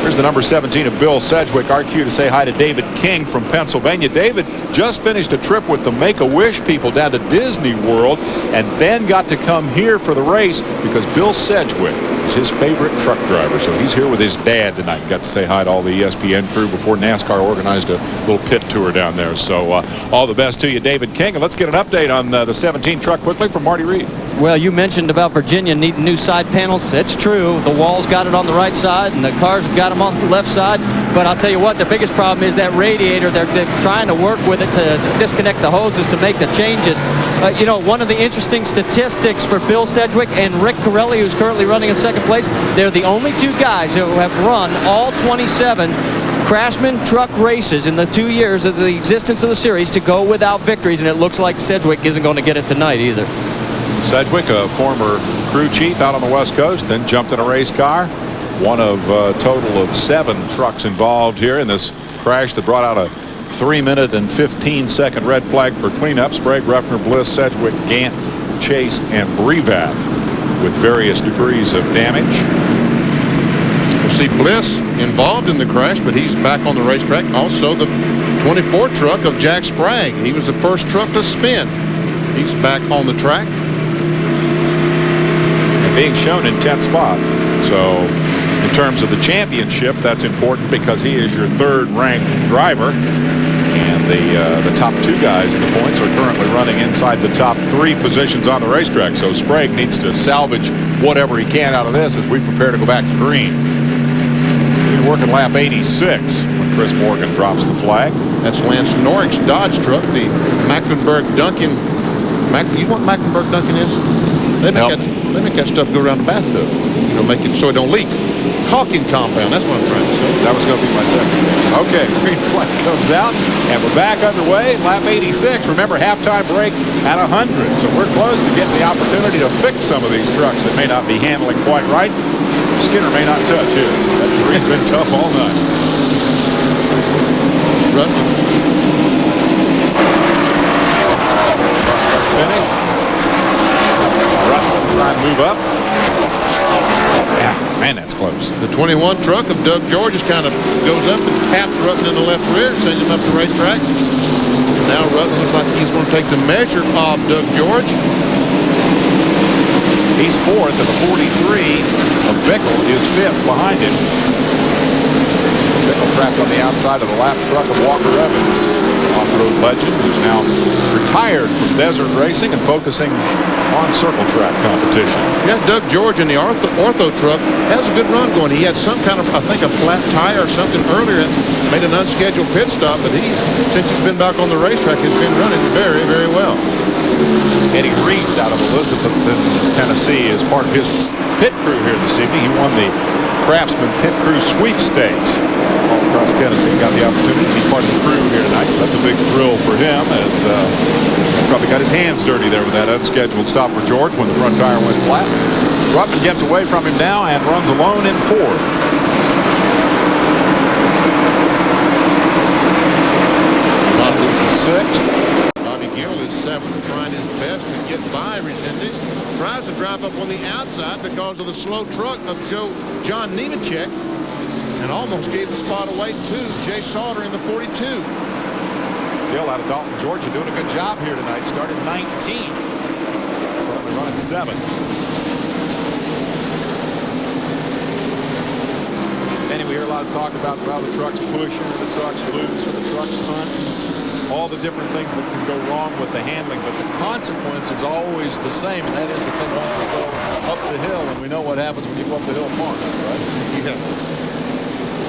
Here's the number 17 of Bill Sedgwick. Our cue to say hi to David King from Pennsylvania. David just finished a trip with the Make-A-Wish people down to Disney World and then got to come here for the race because Bill Sedgwick is his favorite truck driver. So he's here with his dad tonight. Got to say hi to all the ESPN crew before NASCAR organized a little pit tour down there. So all the best to you, David King. And let's get an update on the 17 truck quickly from Marty Reed. Well, you mentioned about Virginia needing new side panels. It's true. The Wall's got it on the right side, and the cars have got them on the left side. But I'll tell you what, the biggest problem is that radiator. They're trying to work with it to disconnect the hoses to make the changes. You know, one of the interesting statistics for Bill Sedgwick and Rick Corelli, who's currently running in second place, they're the only 2 guys who have run all 27 Craftsman truck races in the 2 years of the existence of the series to go without victories, and it looks like Sedgwick isn't going to get it tonight either. Sedgwick, a former crew chief out on the West Coast, then jumped in a race car. One of a total of 7 trucks involved here in this crash that brought out a 3-minute and 15-second red flag for cleanup. Sprague, Refner, Bliss, Sedgwick, Gant, Chase, and Brevat with various degrees of damage. We'll see Bliss involved in the crash, but he's back on the racetrack. Also, the 24 truck of Jack Sprague. He was the first truck to spin. He's back on the track. Being shown in 10th spot. So in terms of the championship, that's important because he is your 3rd ranked driver. And the top 2 guys in the points are currently running inside the top 3 positions on the racetrack. So Sprague needs to salvage whatever he can out of this as we prepare to go back to green. We're working lap 86 when Chris Morgan drops the flag. That's Lance Norrick's Dodge truck, the Mecklenburg Duncan. You know what Mecklenburg Duncan is? They make that stuff go around the bathtub. You know, make it so it don't leak. Caulking compound, that's what I'm trying to say. That was going to be my second. Okay, green flag comes out, and we're back underway. Lap 86. Remember, halftime break at 100. So we're close to getting the opportunity to fix some of these trucks that may not be handling quite right. Skinner may not touch his. That three's been tough all night. Finish. Try and move up. Yeah, man, that's close. The 21 truck of Doug George just kind of goes up and taps Rutten in the left rear, sends him up the racetrack. now Rutland looks like he's going to take the measure of Doug George. He's fourth, and the 43 of Bickle is fifth behind him. Bickle trapped on the outside of the lap truck of Walker Evans, off-road legend who's now retired from desert racing and focusing on circle track competition. Yeah, Doug George in the ortho truck has a good run going. He had some kind of, I think, a flat tire or something earlier, made an unscheduled pit stop, but since he's been back on the racetrack, he's been running very, very well. Eddie Reese out of Elizabethton, Tennessee, is part of his pit crew here this evening. He won the Craftsman Pit Crew Sweepstakes all across Tennessee. Got the opportunity to be part of the crew here tonight. That's a big thrill for him, as he probably got his hands dirty there with that unscheduled stop for George when the front tire went flat. Rutland gets away from him now and runs alone in fourth. Bobby's is sixth. Bobby Gill is seventh, trying his best to get by Resendez. Tries to drive up on the outside because of the slow truck of John Nemechek, and almost gave the spot away to Jay Sauter in the 42. Gill out of Dalton, Georgia, doing a good job here tonight. Started 19th. Currently running 7th. Anyway, we hear a lot of talk about how the truck's pushing, or the truck's loose, or the truck's punting. All the different things that can go wrong with the handling, but the consequence is always the same, and that is the thing once you go up the hill, and we know what happens when you go up the hill far enough, right? Yeah.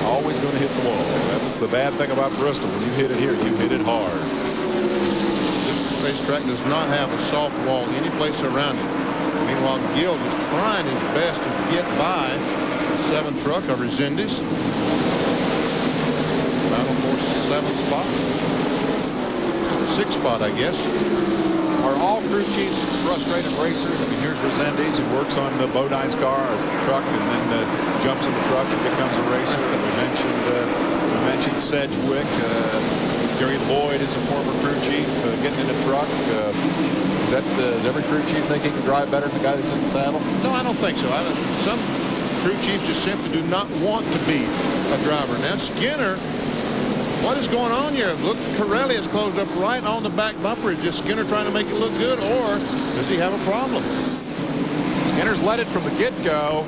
Always going to hit the wall. That's the bad thing about Bristol. When you hit it here, you hit it hard. This racetrack does not have a soft wall any place around it. Meanwhile, Gill is trying his best to get by the 7 truck of Resendez. Battle for 7th spot. 6th spot, I guess. Are all crew chiefs frustrated racers? I mean, here's Resendez, who works on the Bodine's car or truck and then jumps in the truck and becomes a racer. And we mentioned Sedgwick. Gary Lloyd is a former crew chief getting in a truck. Does every crew chief think he can drive better than the guy that's in the saddle? No, I don't think so. Some crew chiefs just simply do not want to be a driver. Now, Skinner, what is going on here? Look, Corelli is closed up right on the back bumper. Is just Skinner trying to make it look good, or does he have a problem? Skinner's led it from the get-go.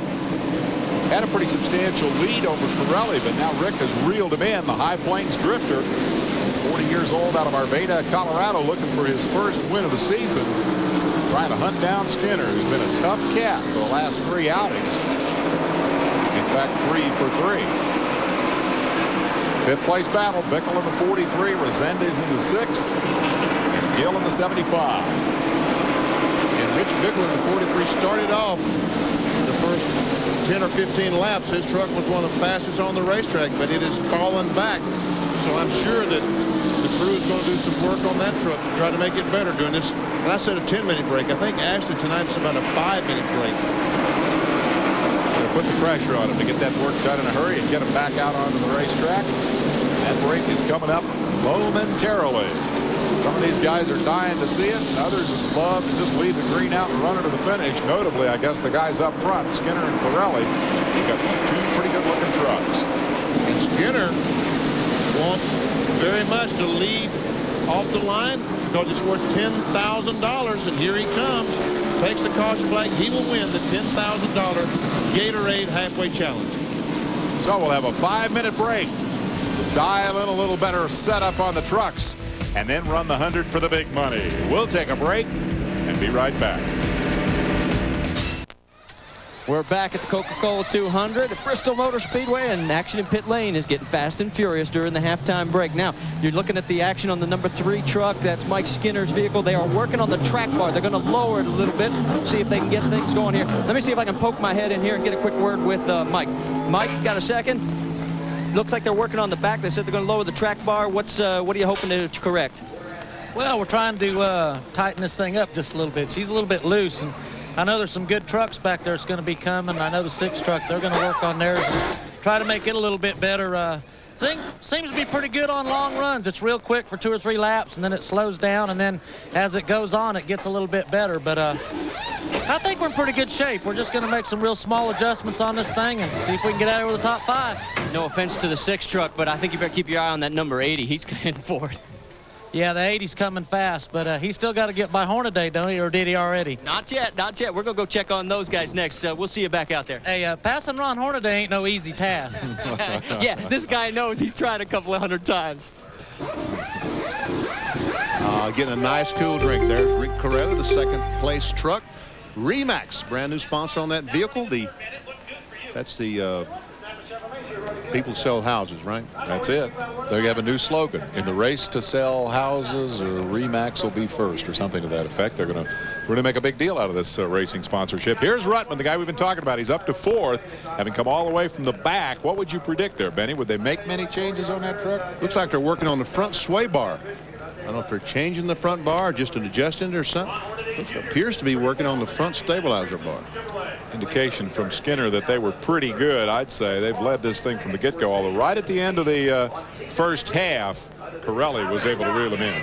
Had a pretty substantial lead over Corelli, but now Rick has reeled him in. The High Plains drifter, 40 years old, out of Arvada, Colorado, looking for his first win of the season. Trying to hunt down Skinner, who's been a tough cat for the last 3 outings. In fact, 3 for 3. 5th place battle, Bickle in the 43, Resendez in the 6th, and Gill in the 75. And Rich Bickle in the 43 started off the first 10 or 15 laps. His truck was one of the fastest on the racetrack, but it has fallen back. So I'm sure that the crew is going to do some work on that truck to try to make it better during this. And I said a 10-minute break. I think Ashley tonight is about a 5-minute break. Put the pressure on him to get that work done in a hurry and get him back out onto the racetrack. That break is coming up momentarily. Some of these guys are dying to see it, and others would love to just leave the green out and run it to the finish. Notably, I guess the guys up front, Skinner and Corelli, got 2 pretty good-looking trucks. And Skinner wants very much to lead off the line because it's worth $10,000, and here he comes. Takes the caution flag. He will win the $10,000 Gatorade Halfway Challenge. So we'll have a 5-minute break. Dial in a little better setup on the trucks and then run the 100 for the big money. We'll take a break and be right back. We're back at the Coca-Cola 200 at Bristol Motor Speedway, and action in pit lane is getting fast and furious during the halftime break. Now, you're looking at the action on the number 3 truck. That's Mike Skinner's vehicle. They are working on the track bar. They're going to lower it a little bit, see if they can get things going here. Let me see if I can poke my head in here and get a quick word with Mike. Mike, got a second? Looks like they're working on the back. They said they're going to lower the track bar. What are you hoping to correct? Well, we're trying to tighten this thing up just a little bit. She's a little bit loose, and I know there's some good trucks back there that's going to be coming. I know the 6 truck, they're going to work on theirs and try to make it a little bit better. Thing seems to be pretty good on long runs. It's real quick for 2 or 3 laps, and then it slows down, and then as it goes on, it gets a little bit better. But I think we're in pretty good shape. We're just going to make some real small adjustments on this thing and see if we can get out over the top 5. No offense to the 6 truck, but I think you better keep your eye on that number 80. He's getting for it. Yeah, the 80's coming fast, but he's still got to get by Hornaday, don't he, or did he already? Not yet, not yet. We're going to go check on those guys next. We'll see you back out there. Hey, passing Ron Hornaday ain't no easy task. Yeah, this guy knows. He's tried a couple of 100 times. Getting a nice cool drink there. Rick Corella, the second place truck. Remax, brand new sponsor on that vehicle. That's the people sell houses, right? That's it. They have a new slogan. In the race to sell houses, or Remax will be first, or something to that effect. They're going to really make a big deal out of this racing sponsorship. Here's Ruttman, the guy we've been talking about. He's up to 4th, having come all the way from the back. What would you predict there, Benny? Would they make many changes on that truck? Looks like they're working on the front sway bar. I don't know if they're changing the front bar, just adjusting it or something. It appears to be working on the front stabilizer bar. Indication from Skinner that they were pretty good, I'd say. They've led this thing from the get-go, although right at the end of the first half, Corelli was able to reel him in.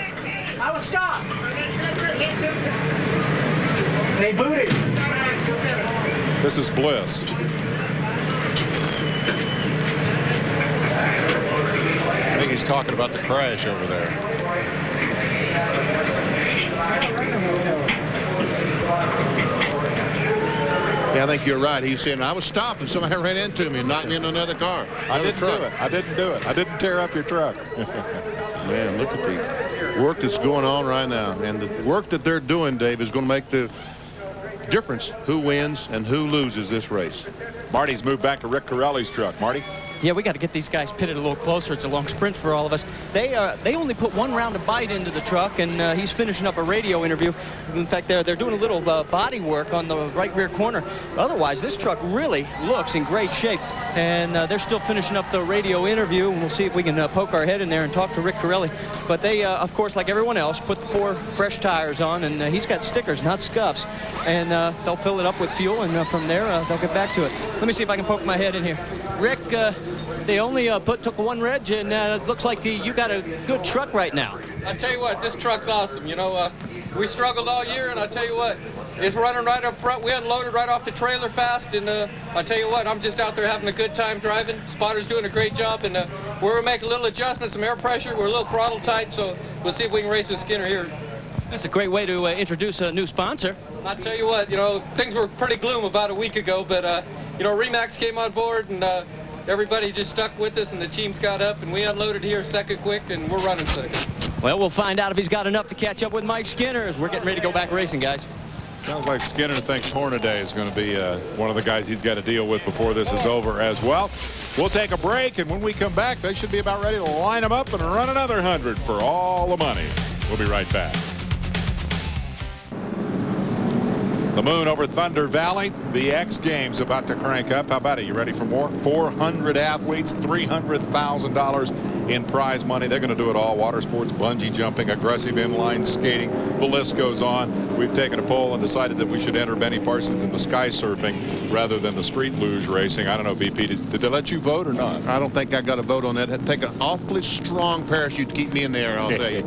I was stopped. They booted. This is Bliss. I think he's talking about the crash over there. Yeah, I think you're right. He's saying, I was stopped and somebody ran into me and knocked me into another car. I didn't do it. I didn't do it. I didn't tear up your truck. Man, look at the work that's going on right now. And the work that they're doing, Dave, is going to make the difference who wins and who loses this race. Marty's moved back to Rick Corelli's truck. Marty? Yeah, we got to get these guys pitted a little closer. It's a long sprint for all of us. They only put 1 round of bite into the truck, and he's finishing up a radio interview. In fact, they're doing a little body work on the right rear corner. Otherwise, this truck really looks in great shape, and they're still finishing up the radio interview, and we'll see if we can poke our head in there and talk to Rick Corelli. But they, of course, like everyone else, put the 4 fresh tires on, and he's got stickers, not scuffs, and they'll fill it up with fuel, and from there, they'll get back to it. Let me see if I can poke my head in here. Rick, they only took 1 reg, and it looks like you got a good truck right now. I tell you what, this truck's awesome. You know, we struggled all year, and I tell you what, it's running right up front. We unloaded right off the trailer fast, and I tell you what, I'm just out there having a good time driving. Spotter's doing a great job, and we're going to make a little adjustment, some air pressure. We're a little throttle tight, so we'll see if we can race with Skinner here. That's a great way to introduce a new sponsor. I tell you what, you know, things were pretty gloom about a week ago, but, you know, Remax came on board, and everybody just stuck with us, and the teams got up, and we unloaded here second quick, and we're running second. Well, we'll find out if he's got enough to catch up with Mike Skinner as we're getting ready to go back racing, guys. Sounds like Skinner thinks Hornaday is going to be one of the guys he's got to deal with before this is over as well. We'll take a break, and when we come back, they should be about ready to line them up and run another 100 for all the money. We'll be right back. The moon over Thunder Valley. The X Games about to crank up. How about it? You ready for more? 400 athletes, $300,000 in prize money. They're going to do it all. Water sports, bungee jumping, aggressive inline skating. The list goes on. We've taken a poll and decided that we should enter Benny Parsons in the sky surfing rather than the street luge racing. I don't know, VP, did they let you vote or not? I don't think I got a vote on that. It'd take an awfully strong parachute to keep me in the air all day.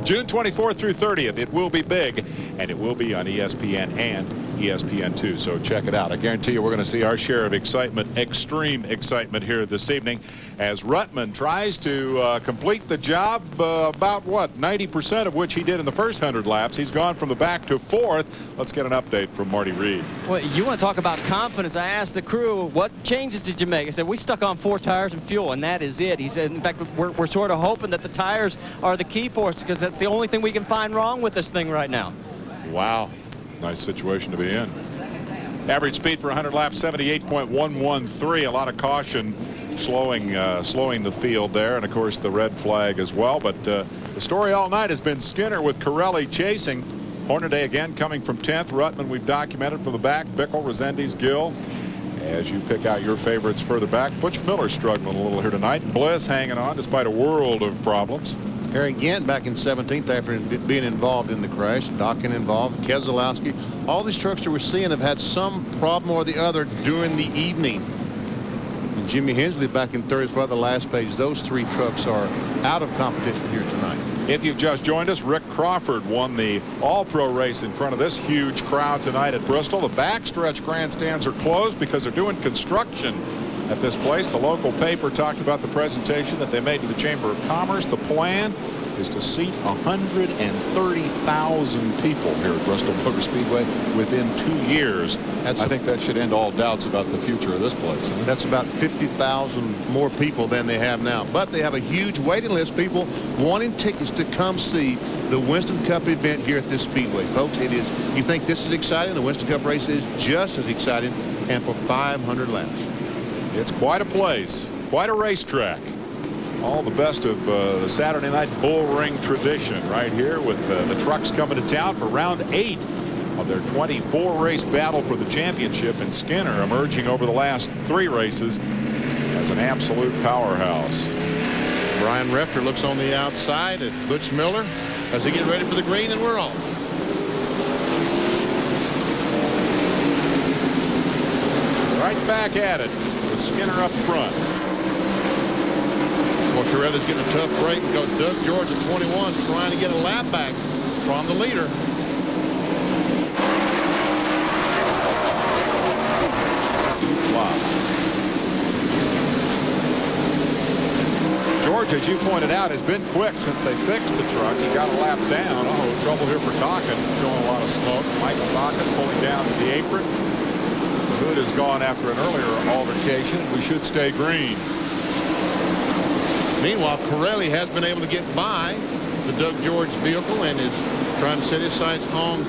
June 24th through 30th. It will be big, and it will be on ESPN and ESPN2. So check it out. I guarantee you we're going to see our share of excitement, extreme excitement here this evening as Ruttman tries to complete the job about, what, 90% of which he did in the first 100 laps. He's gone from the back to 4th. Let's get an update from Marty Reed. Well, you want to talk about confidence. I asked the crew, what changes did you make? I said, we stuck on 4 tires and fuel, and that is it. He said, in fact, we're sort of hoping that the tires are the key for us because that's the only thing we can find wrong with this thing right now. Wow. Nice situation to be in. Average speed for 100 laps, 78.113. A lot of caution slowing the field there, and of course the red flag as well. But the story all night has been Skinner with Corelli chasing. Hornaday again coming from 10th. Ruttman we've documented from the back. Bickle, Resendiz, Gill. As you pick out your favorites further back, Butch Miller struggling a little here tonight. Bliss hanging on despite a world of problems. Harry Gant back in 17th after being involved in the crash. Dockin involved, Keselowski. All these trucks that we're seeing have had some problem or the other during the evening. And Jimmy Hensley back in 30th, right at the last page. Those 3 trucks are out of competition here tonight. If you've just joined us, Rick Crawford won the All-Pro race in front of this huge crowd tonight at Bristol. The backstretch grandstands are closed because they're doing construction at this place. The local paper talked about the presentation that they made to the Chamber of Commerce. The plan is to seat 130,000 people here at Bristol Motor Speedway within 2 years. I think that should end all doubts about the future of this place. That's about 50,000 more people than they have now. But they have a huge waiting list, people wanting tickets to come see the Winston Cup event here at this speedway. Folks, it is. You think this is exciting? The Winston Cup race is just as exciting, and for 500 laps. It's quite a place, quite a racetrack. All the best of the Saturday night bull ring tradition right here with the trucks coming to town for round 8 of their 24 race battle for the championship, and Skinner emerging over the last 3 races as an absolute powerhouse. Brian Refter looks on the outside at Butch Miller as they get ready for the green, and we're off. Right back at it with Skinner up front. Well, Corrella's getting a tough break because Doug George at 21 trying to get a lap back from the leader. George, as you pointed out, has been quick since they fixed the truck. He got a lap down. Oh, trouble here for Dokken, showing a lot of smoke. Michael Dokken pulling down to the apron. The hood is gone after an earlier altercation. We should stay green. Meanwhile, Corelli has been able to get by the Doug George vehicle and is trying to set his sights on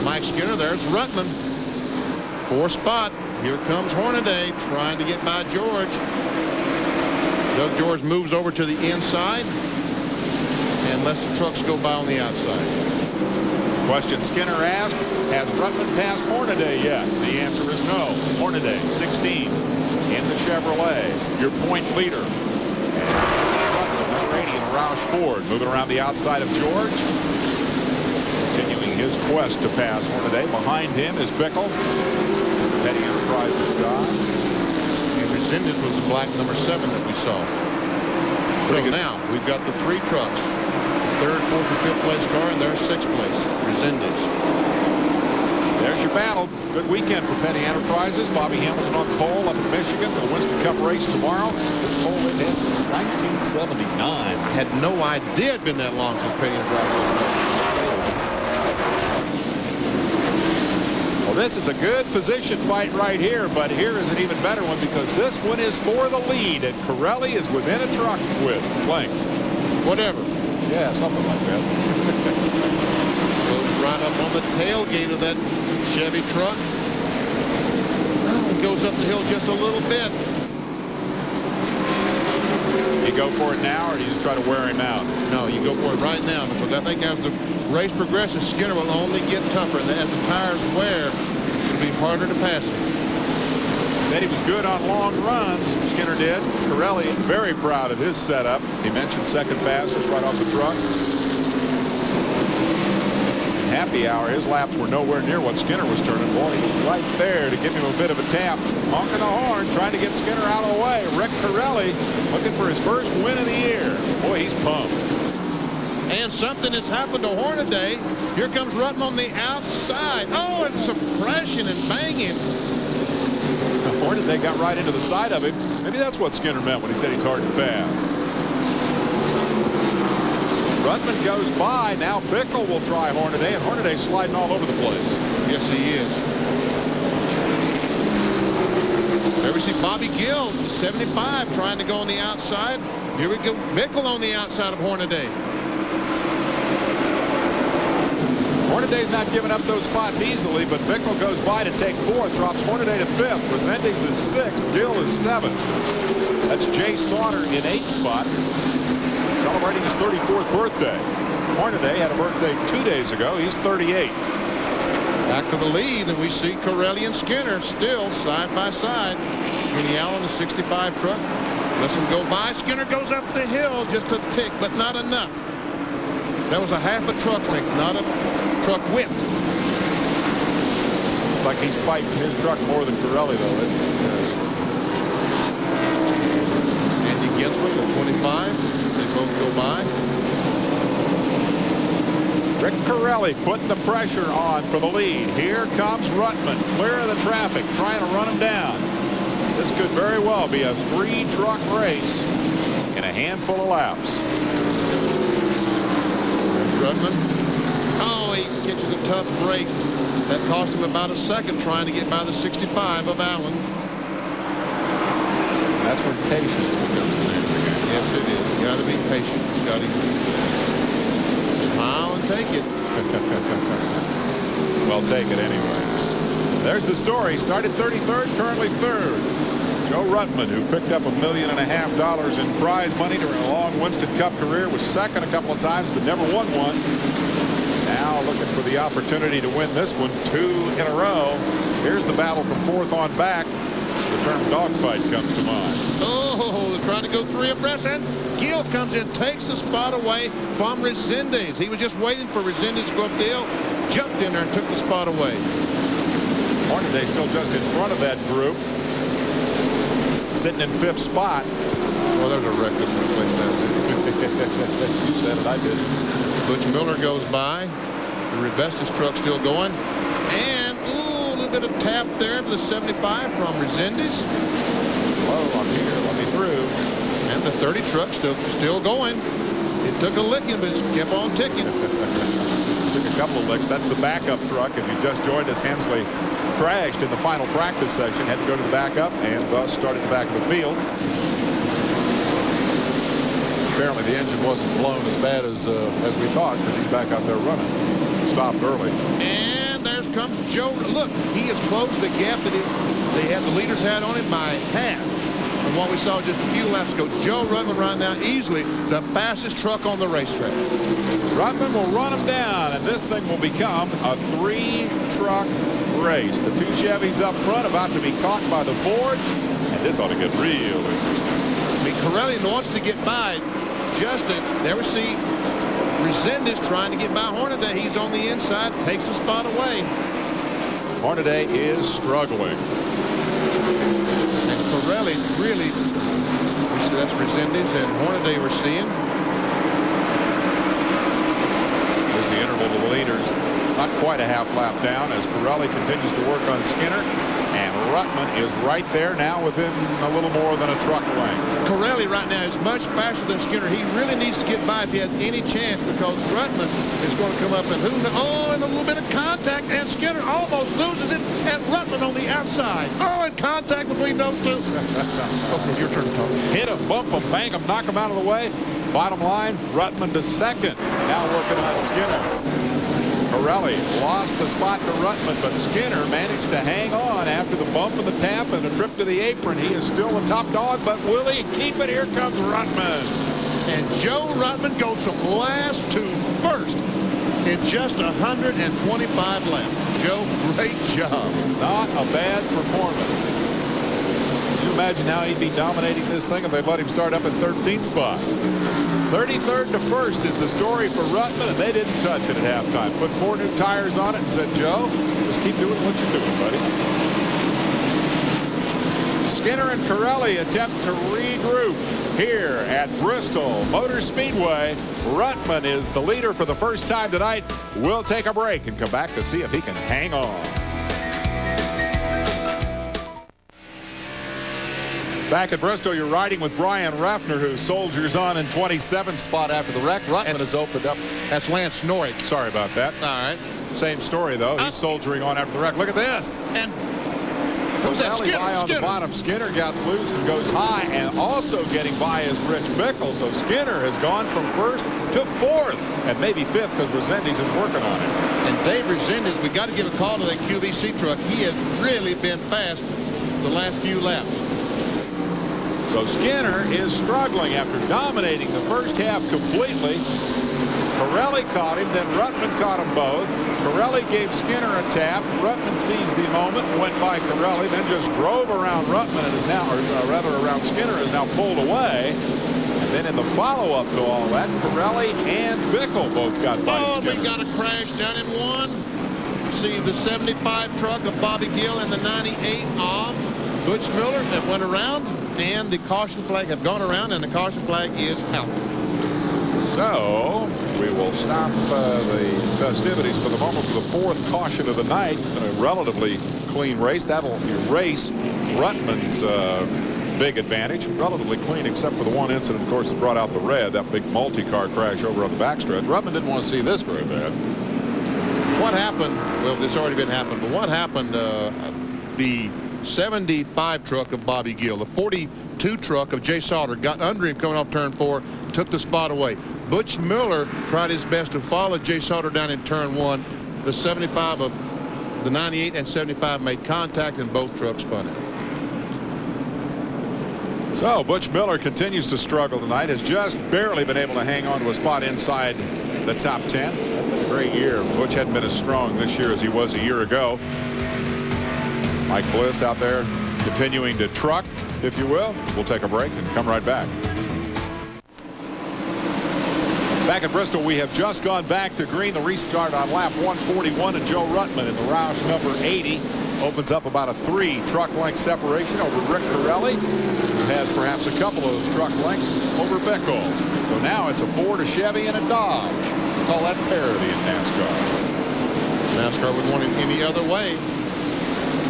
Mike Skinner. There's Ruttman. 4th spot. Here comes Hornaday trying to get by George. Doug George moves over to the inside and lets the trucks go by on the outside. Question Skinner asked, has Ruttman passed Hornaday yet? The answer is no. Hornaday, 16, in the Chevrolet, your point leader. And Roush Ford moving around the outside of George, continuing his quest to pass Hornaday. Behind him is Bickle. Petty Enterprises guy. And Resendez was the black number 7 that we saw. So now we've got the 3 trucks. 3rd, 4th, and 5th place car, and there's 6th place. Resendez. There's your battle. Good weekend for Petty Enterprises. Bobby Hamilton on pole up in Michigan. The Winston Cup race tomorrow. This pole it has since 1979. Had no idea it'd been that long since Petty Enterprises. Well, this is a good position fight right here, but here is an even better one because this one is for the lead, and Corelli is within a truck with length. Whatever. Yeah, something like that. Goes right up on the tailgate of that Chevy truck. Goes up the hill just a little bit. You go for it now, or do you just try to wear him out? No, you go for it right now, because I think as the race progresses, Skinner will only get tougher, and as the tires wear, it'll be harder to pass him. Said he was good on long runs. Skinner did. Corelli very proud of his setup. He mentioned second fastest right off the truck. Happy hour, his laps were nowhere near what Skinner was turning. Boy, he was right there to give him a bit of a tap. Honking the horn, trying to get Skinner out of the way. Rick Corelli looking for his first win of the year. Boy, he's pumped. And something has happened to Hornaday. Here comes Ruttman on the outside. Oh, and suppression and banging. Hornaday got right into the side of him. Maybe that's what Skinner meant when he said he's hard to pass. Ruttman goes by. Now Bickle will try Hornaday, and Hornaday sliding all over the place. Yes, he is. There we see Bobby Gill, 75, trying to go on the outside. Here we go. Bickle on the outside of Hornaday. Hornaday's not giving up those spots easily, but Bickle goes by to take 4th, drops Hornaday to 5th. Resendez is 6th. Gill is 7th. That's Jay Sauter in 8th spot, celebrating his 34th birthday. Hornaday had a birthday 2 days ago. He's 38. Back to the lead, and we see Corelli and Skinner still side by side. Kenny Allen, the 65 truck, lets him go by. Skinner goes up the hill just a tick, but not enough. That was a half a truck length, not a truck width. Looks like he's fighting his truck more than Corelli, though. Andy Gensler, the 25. They both go by. Rick Corelli putting the pressure on for the lead. Here comes Ruttman, clear of the traffic, trying to run him down. This could very well be a 3-truck race in a handful of laps. Rutman. Oh, he catches a tough break. That cost him about a second trying to get by the 65 of Allen. That's where patience becomes the name of the game. Yes, it is. You got to be patient, Scotty. Smile and take it. Well, take it anyway. There's the story. Started 33rd, currently 3rd. Joe Rutman, who picked up $1.5 million in prize money during a long Winston Cup career, was second a couple of times but never won one. Now looking for the opportunity to win this one 2 in a row. Here's the battle from 4th on back. The term dogfight comes to mind. Oh, they're trying to go 3 abreast, and Gill comes in, takes the spot away from Resendez. He was just waiting for Resendez to go up the hill, jumped in there and took the spot away. Hornaday still just in front of that group, sitting in 5th spot. Well, there's a record place down there. You said it, I didn't. Butch Miller goes by. The Rivestis truck still going. And, ooh, a little bit of tap there for the 75 from Resendez. Hello, I'm here. Let me through. And the 30 truck still going. It took a licking, but it kept on ticking. Took a couple of licks. That's the backup truck. If you just joined us, Hensley crashed in the final practice session, had to go to the backup, and thus started the back of the field. Apparently the engine wasn't blown as bad as we thought, because he's back out there running. Stopped early. And there comes Joe. Look, he has closed the gap that they had the leaders had on him by half from what we saw just a few laps ago. Joe Rutman right now easily the fastest truck on the racetrack. Rutman will run him down, and this thing will become a 3-truck race. The 2 Chevys up front about to be caught by the Ford, and this ought to get real interesting. I mean, Corelli wants to get by Justin. There we see Resendez trying to get by Hornaday. He's on the inside, takes the spot away. Hornaday is struggling. And Corelli really, we see that's Resendez and Hornaday we're seeing. There's the interval to the leaders. Not quite a half lap down as Corelli continues to work on Skinner. And Rutman is right there now within a little more than a truck length. Corelli right now is much faster than Skinner. He really needs to get by if he has any chance, because Rutman is going to come up and and a little bit of contact, and Skinner almost loses it, and Rutman on the outside. Oh, and contact between those two. Okay, your turn to talk. Hit him, bump him, bang him, knock him out of the way. Bottom line, Rutman to second. Now working on Skinner. Corelli lost the spot to Rutman, but Skinner managed to hang on after the bump and the tap and a trip to the apron. He is still the top dog, but will he keep it? Here comes Rutman. And Joe Rutman goes from last to first in just 125 laps. Joe, great job. Not a bad performance. Can you imagine how he'd be dominating this thing if they let him start up in 13th spot? 33rd to 1st is the story for Rutman, and they didn't touch it at halftime. Put 4 new tires on it and said, Joe, just keep doing what you're doing, buddy. Skinner and Corelli attempt to regroup here at Bristol Motor Speedway. Rutman is the leader for the first time tonight. We'll take a break and come back to see if he can hang on. Back at Bristol, you're riding with Brian Raffner, who soldiers on in 27th spot after the wreck. Rutman has opened up. That's Lance Norrick. Sorry about that. All right. Same story, though. He's soldiering on after the wreck. Look at this. And goes alley by on the bottom. Skinner got loose and goes high, and also getting by is Rich Bickle. So Skinner has gone from 1st to 4th, and maybe 5th because Resendez is working on it. And Dave Resendez, we got to give a call to that QVC truck. He has really been fast the last few laps. So Skinner is struggling after dominating the first half completely. Corelli caught him, then Rutman caught them both. Corelli gave Skinner a tap. Rutman seized the moment, went by Corelli, then just drove around Rutman and is now, or rather around Skinner, is now pulled away. And then in the follow-up to all that, Corelli and Bickle both got by Skinner. We got a crash down in 1. See the 75 truck of Bobby Gill and the 98 of Butch Miller that went around, and the caution flag have gone around, and the caution flag is out. So we will stop the festivities for the moment for the 4th caution of the night. In a relatively clean race. That'll erase Rutman's big advantage. Relatively clean, except for the one incident, of course, that brought out the red, that big multi-car crash over on the backstretch. Ruttman didn't want to see this very bad. What happened? Well, this already been happened, but what happened? The 75 truck of Bobby Gill, the 42 truck of Jay Sauter got under him coming off turn 4, took the spot away. Butch Miller tried his best to follow Jay Sauter down in turn 1. The 75 of the 98 and 75 made contact, and both trucks spun it. So Butch Miller continues to struggle tonight, has just barely been able to hang on to a spot inside the top 10. Great year. Butch hadn't been as strong this year as he was a year ago. Mike Bliss out there continuing to truck, if you will. We'll take a break and come right back. Back at Bristol, we have just gone back to green. The restart on lap 141, and Joe Ruttman in the Roush number 80 opens up about a 3 truck length separation over Rick Corelli, who has perhaps a couple of truck lengths over Bickle. So now it's a Ford, a Chevy, and a Dodge. We call that parity in NASCAR. NASCAR would want it any other way.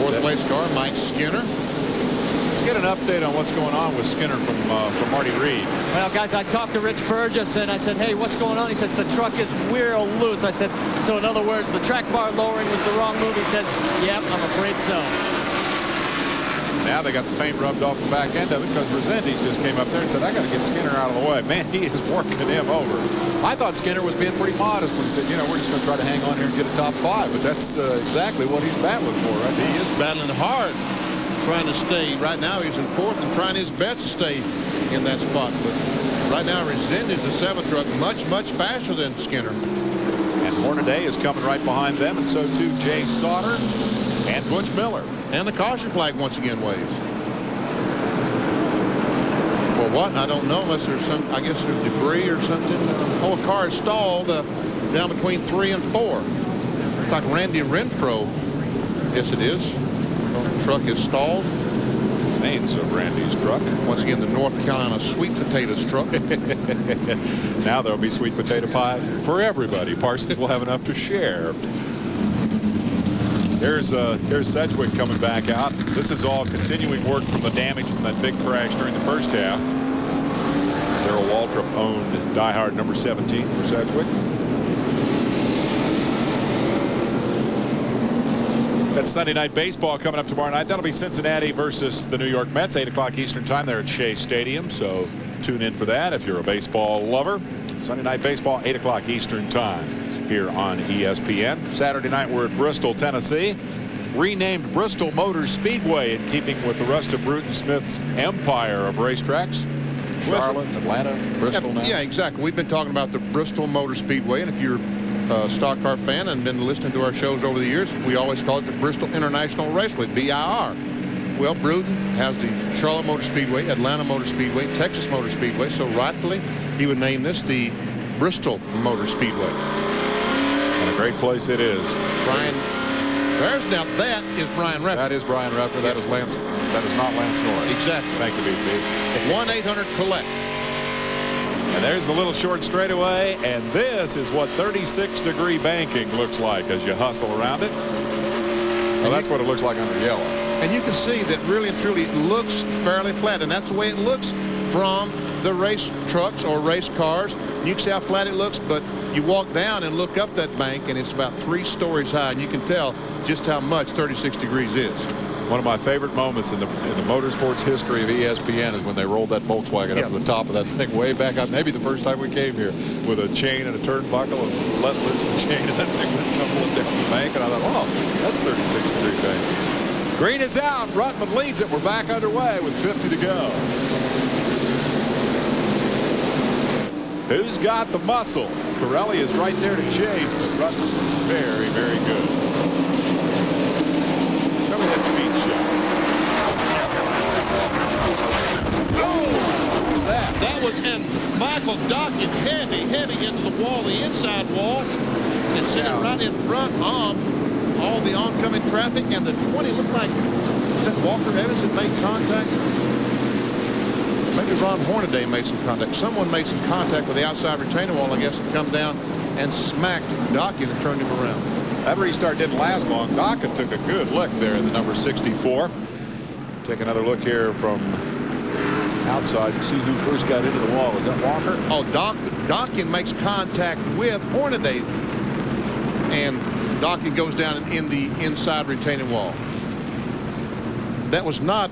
Fourth place car, Mike Skinner. Let's get an update on what's going on with Skinner from Marty Reed. Well, guys, I talked to Rich Burgess, and I said, hey, what's going on? He says, the truck is real loose. I said, so in other words, the track bar lowering was the wrong move. He says, yep, I'm afraid so. Now they got the paint rubbed off the back end of it because Resendiz just came up there and said, I got to get Skinner out of the way. Man, he is working him over. I thought Skinner was being pretty modest when he said, you know, we're just going to try to hang on here and get a top 5. But that's exactly what he's battling for, right? He is battling hard, trying to stay. Right now he's in 4th and trying his best to stay in that spot. But right now Resendiz, the 7th truck, much faster than Skinner. And Hornaday is coming right behind them, and so too Jay Sauter and Butch Miller. And the caution flag once again waves. Well, what? I don't know, unless there's some, I guess there's debris or something. Oh, a car is stalled down between 3 and 4. It's like Randy Renfro. Yes, it is. The truck is stalled. Remains of Randy's truck. Once again, the North Carolina sweet potatoes truck. Now there'll be sweet potato pie for everybody. Parsons will have enough to share. Here's Sedgwick coming back out. This is all continuing work from the damage from that big crash during the first half. Darrell Waltrip owned diehard number 17 for Sedgwick. That's Sunday Night Baseball coming up tomorrow night. That'll be Cincinnati versus the New York Mets, 8 o'clock Eastern time there at Shea Stadium. So tune in for that if you're a baseball lover. Sunday Night Baseball, 8 o'clock Eastern time here on ESPN. Saturday night we're at Bristol, Tennessee. Renamed Bristol Motor Speedway in keeping with the rest of Bruton Smith's empire of racetracks. Charlotte, Atlanta, Bristol now. Yeah, exactly. We've been talking about the Bristol Motor Speedway, and if you're a stock car fan and been listening to our shows over the years, we always call it the Bristol International Raceway, BIR. Well, Bruton has the Charlotte Motor Speedway, Atlanta Motor Speedway, Texas Motor Speedway, so rightfully he would name this the Bristol Motor Speedway. And a great place it is. Brian, now that is Brian Redford. That is Brian Redford. That is Lance. That is not Lance Norris. Exactly. Thank you, BP. 1-800-COLLECT. And there's the little short straightaway, and this is what 36-degree banking looks like as you hustle around it. Well, that's what it looks like under yellow. And you can see that really and truly it looks fairly flat, and that's the way it looks from the race trucks or race cars. You can see how flat it looks, but you walk down and look up that bank, and it's about 3 stories high, and you can tell just how much 36 degrees is. One of my favorite moments in the motorsports history of ESPN is when they rolled that Volkswagen up to the top of that thing way back up, maybe the first time we came here, with a chain and a turnbuckle, and let loose the chain, and that thing went tumbling down the bank, and I thought, oh, that's 36-degree bank. Green is out. Ruttman leads it. We're back underway with 50 to go. Who's got the muscle? Corelli is right there to chase, but Ruttman's very, very good. Show me that speed shot. Oh, what was that? That was, and Michael Dockett heavy into the wall, the inside wall, and sitting right in front of all the oncoming traffic, and the 20 looked like that Walker Evans had made contact. Maybe Ron Hornaday made some contact. Someone made some contact with the outside retaining wall, I guess, and come down and smacked Dockett and turned him around. That restart didn't last long. Dockett took a good look there in the number 64. Take another look here from outside and see who first got into the wall. Is that Walker? Oh, Donkin makes contact with Hornaday, and Donkin goes down in the inside retaining wall. That was not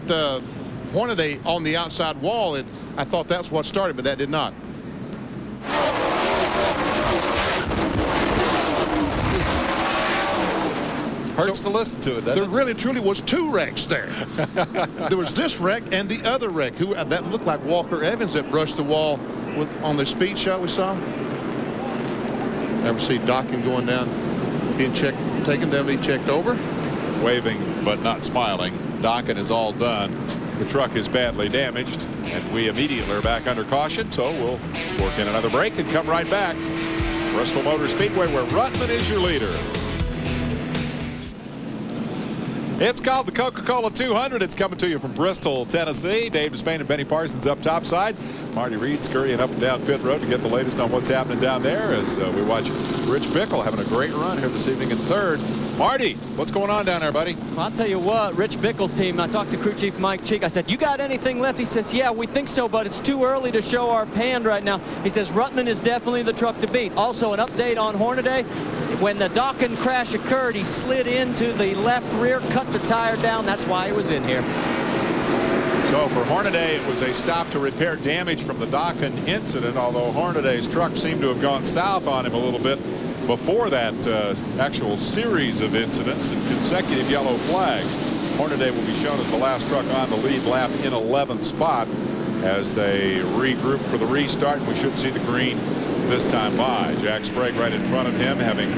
Hornaday on the outside wall. I thought that's what started, but that did not. Hurts to listen to it, doesn't There it? really truly was two wrecks there. There was this wreck and the other wreck. That looked like Walker Evans that brushed the wall on the speed shot we saw. Never see Donkin going down, being checked, taken down, being checked over. Waving but not smiling. Donkin is all done. The truck is badly damaged, and we immediately are back under caution, so we'll work in another break and come right back. Bristol Motor Speedway, where Ruttman is your leader. It's called the Coca-Cola 200. It's coming to you from Bristol, Tennessee. Dave Despain and Benny Parsons up topside. Marty Reed scurrying up and down pit road to get the latest on what's happening down there as we watch Rich Bickle having a great run here this evening in third. Marty, what's going on down there, buddy? Well, I'll tell you what, Rich Bickle's team, I talked to crew chief Mike Cheek. I said, you got anything left? He says, yeah, we think so, but it's too early to show our hand right now. He says, Ruttman is definitely the truck to beat. Also, an update on Hornaday. When the Donkin crash occurred, he slid into the left rear, cut the tire down. That's why he was in here. So for Hornaday, it was a stop to repair damage from the Donkin incident, although Hornaday's truck seemed to have gone south on him a little bit before that actual series of incidents and consecutive yellow flags. Hornaday will be shown as the last truck on the lead lap in 11th spot as they regroup for the restart, and we should see the green this time by. Jack Sprague right in front of him, having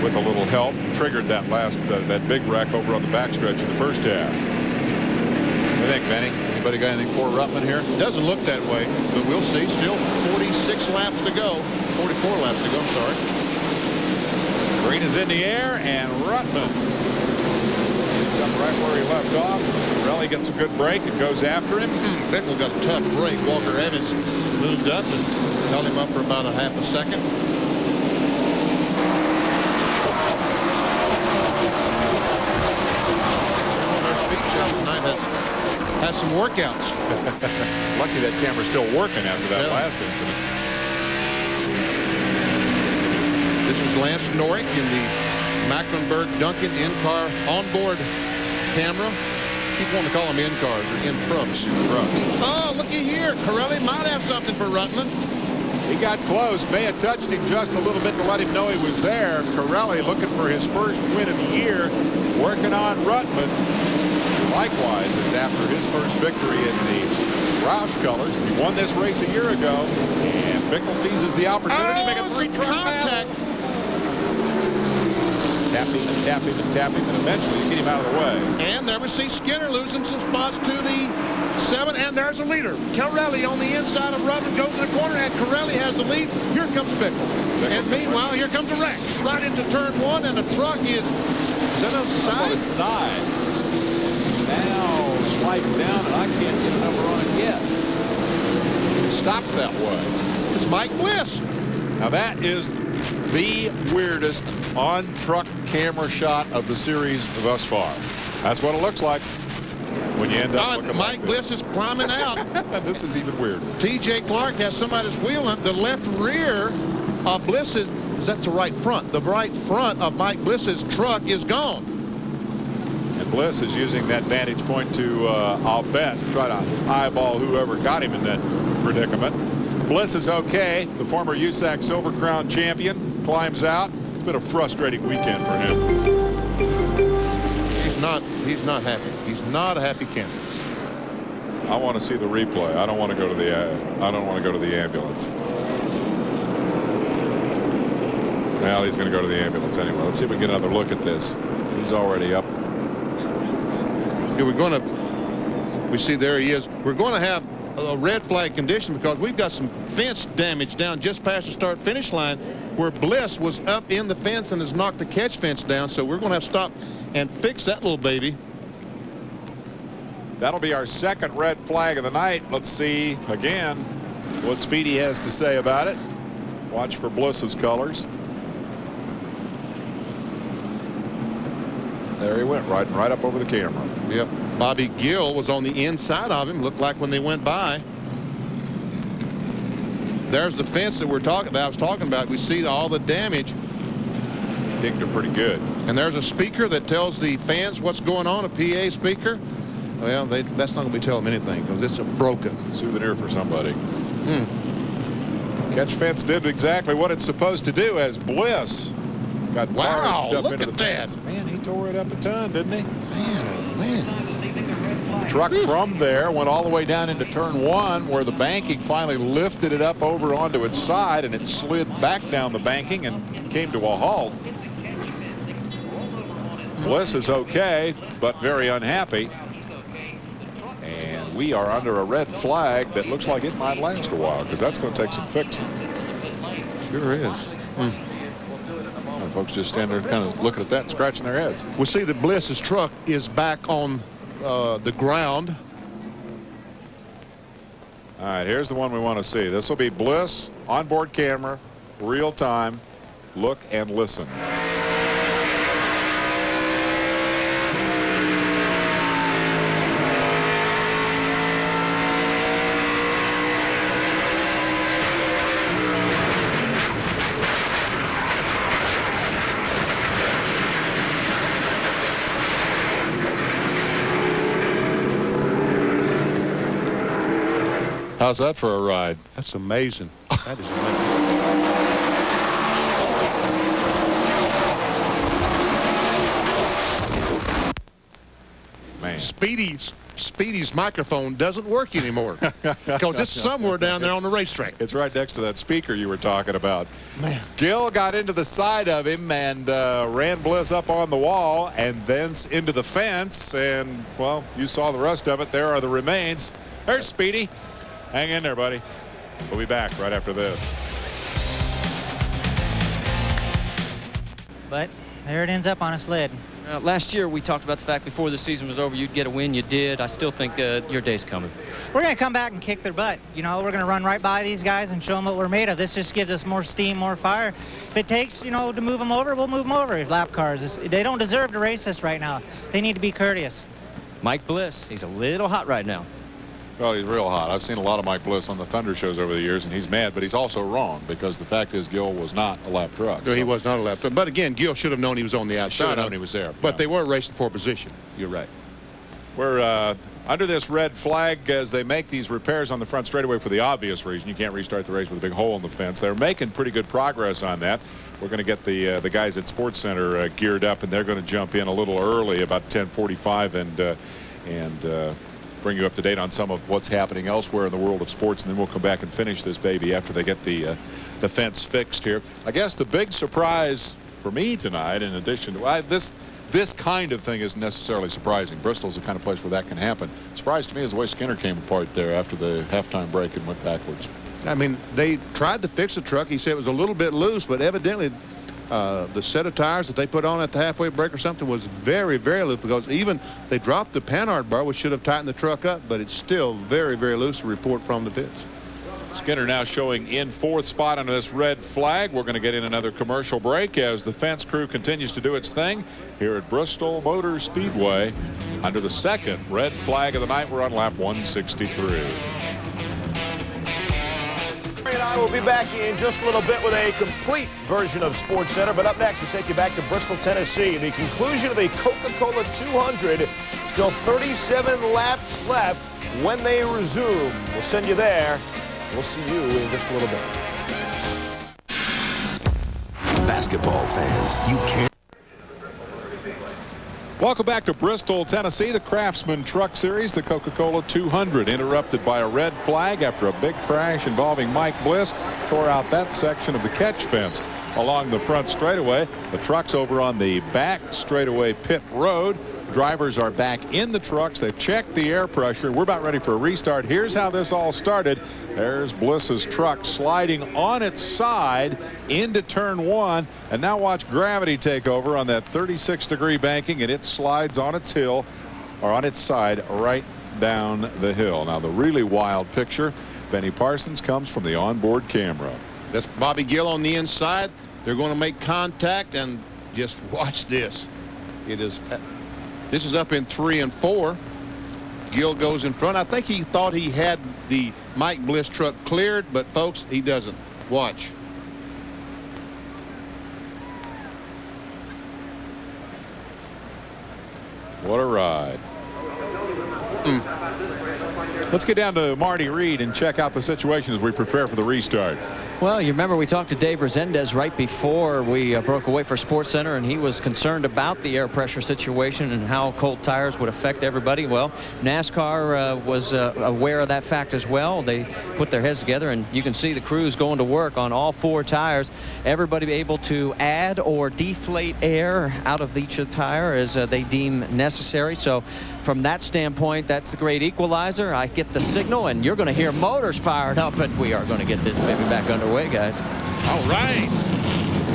with a little help triggered that last that big wreck over on the backstretch in the first half. What do you think, Benny? Anybody got anything for Ruttman here? Doesn't look that way, but we'll see. Still 46 laps to go. 44 laps to go, I'm sorry. Green is in the air, and Ruttman picks up right where he left off. Pirelli gets a good break and goes after him. Bickle got a tough break. Walker Evans moved up and held him up for about a half a second. Our speed shop tonight has some workouts. Lucky that camera's still working after that last incident. This is Lance Norrick in the Mecklenburg Duncan in-car onboard camera. Keep wanting to call them in-cars or in-trucks. Oh, looky here. Pirelli might have something for Ruttman. He got close. May have touched him just a little bit to let him know he was there. Pirelli looking for his first win of the year. Working on Ruttman. Likewise, is after his first victory in the Roush colors. He won this race a year ago. And Bickle seizes the opportunity to make a three-turn contact. Tap him and tap him and tap him, and eventually get him out of the way. And there we see Skinner losing some spots to the 7, and there's a leader. Corelli on the inside of Ruttman goes to the corner, and Corelli has the lead. Here comes Bickle. And meanwhile, here comes a wreck. Right into turn 1, and the truck is that on the side? On its side. Now sliding down, and I can't get a number on it yet. It stopped that way. It's Mike Bliss. Now that is the weirdest on-truck camera shot of the series thus far. That's what it looks like when you end up looking Mike like Bliss is climbing out. This is even weirder. T.J. Clark has somebody's wheel in the left rear of Bliss's. That's the right front. The right front of Mike Bliss's truck is gone. And Bliss is using that vantage point to, I'll bet, try to eyeball whoever got him in that predicament. Bliss is okay. The former USAC Silver Crown champion climbs out. It's been a frustrating weekend for him. He's not happy. He's not a happy camper. I want to see the replay. I don't want to go to the ambulance. Well, he's going to go to the ambulance anyway. Let's see if we can get another look at this. He's already up. Yeah, we see there he is. We're going to have a red flag condition because we've got some fence damage down just past the start finish line where Bliss was up in the fence and has knocked the catch fence down. So we're going to have to stop and fix that little baby. That'll be our second red flag of the night. Let's see again what Speedy has to say about it. Watch for Bliss's colors. There he went, right up over the camera. Yep. Bobby Gill was on the inside of him. Looked like when they went by. There's the fence that I was talking about. We see all the damage. Dinged it pretty good. And there's a speaker that tells the fans what's going on, a PA speaker. Well, that's not going to be telling them anything because it's a broken souvenir for somebody. Catch fence did exactly what it's supposed to do as Bliss got barged up into the fence. Man, he tore it up a ton, didn't he? Man. The truck from there went all the way down into turn 1 where the banking finally lifted it up over onto its side, and it slid back down the banking and came to a halt. Bliss is okay, but very unhappy. And we are under a red flag that looks like it might last a while because that's going to take some fixing. Sure is. And folks just stand there kind of looking at that and scratching their heads. We see that Bliss's truck is back on the ground. All right, here's the one we want to see. This will be Bliss, onboard camera, real time, look and listen. How's that for a ride? That's amazing. That is amazing. Man. Speedy's microphone doesn't work anymore because it's somewhere down there on the racetrack. It's right next to that speaker you were talking about. Man. Gill got into the side of him and ran Bliss up on the wall and then into the fence. And, well, you saw the rest of it. There are the remains. There's Speedy. Hang in there, buddy. We'll be back right after this. But there it ends up on a sled. Last year, we talked about the fact before the season was over, you'd get a win. You did. I still think your day's coming. We're going to come back and kick their butt. You know, we're going to run right by these guys and show them what we're made of. This just gives us more steam, more fire. If it takes, you know, to move them over, we'll move them over. Lap cars, they don't deserve to race us right now. They need to be courteous. Mike Bliss, he's a little hot right now. Well, he's real hot. I've seen a lot of Mike Bliss on the Thunder shows over the years, and he's mad, but he's also wrong because the fact is Gill was not a lap truck. No, he was not a lap truck. But again, Gill should have known he was on the outside. Should have known he was there. But they weren't racing for position. You're right. We're under this red flag as they make these repairs on the front straightaway for the obvious reason. You can't restart the race with a big hole in the fence. They're making pretty good progress on that. We're going to get the guys at Sports Center geared up, and they're going to jump in a little early, about 10:45, and bring you up to date on some of what's happening elsewhere in the world of sports, and then we'll come back and finish this baby after they get the fence fixed here. I guess the big surprise for me tonight, in addition to this kind of thing isn't necessarily surprising. Bristol's the kind of place where that can happen. Surprise to me is the way Skinner came apart there after the halftime break and went backwards. I mean, they tried to fix the truck. He said it was a little bit loose, but evidently the set of tires that they put on at the halfway break or something was very, very loose, because even they dropped the Panhard bar, which should have tightened the truck up, but it's still very, very loose. A report from the pits. Skinner now showing in 4th spot under this red flag. We're going to get in another commercial break as the fence crew continues to do its thing here at Bristol Motor Speedway. Under the 2nd red flag of the night, we're on lap 163. And I will be back in just a little bit with a complete version of Sports Center. But up next, we'll take you back to Bristol, Tennessee. The conclusion of the Coca-Cola 200. Still 37 laps left when they resume. We'll send you there. We'll see you in just a little bit. Basketball fans, you can't. Welcome back to Bristol, Tennessee. The Craftsman Truck Series, the Coca-Cola 200, interrupted by a red flag after a big crash involving Mike Bliss. Tore out that section of the catch fence along the front straightaway. The truck's over on the back straightaway pit road. Drivers are back in the trucks. They've checked the air pressure. We're about ready for a restart. Here's how this all started. There's Bliss's truck sliding on its side into turn 1. And now watch gravity take over on that 36-degree banking, and it slides on its hill, or on its side, right down the hill. Now, the really wild picture, Benny Parsons, comes from the onboard camera. That's Bobby Gill on the inside. They're going to make contact, and just watch this. It is. This is up in 3 and 4. Gill goes in front. I think he thought he had the Mike Bliss truck cleared, but folks, he doesn't. Watch. What a ride. Let's get down to Marty Reed and check out the situation as we prepare for the restart. Well, you remember we talked to Dave Resendez right before we broke away for Sports Center, and he was concerned about the air pressure situation and how cold tires would affect everybody. Well, NASCAR was aware of that fact as well. They put their heads together, and you can see the crews going to work on all 4 tires. Everybody be able to add or deflate air out of each tire as they deem necessary. So from that standpoint, that's the great equalizer. I get the signal, and you're going to hear motors fired up, and we are going to get this baby back underway, guys. All right.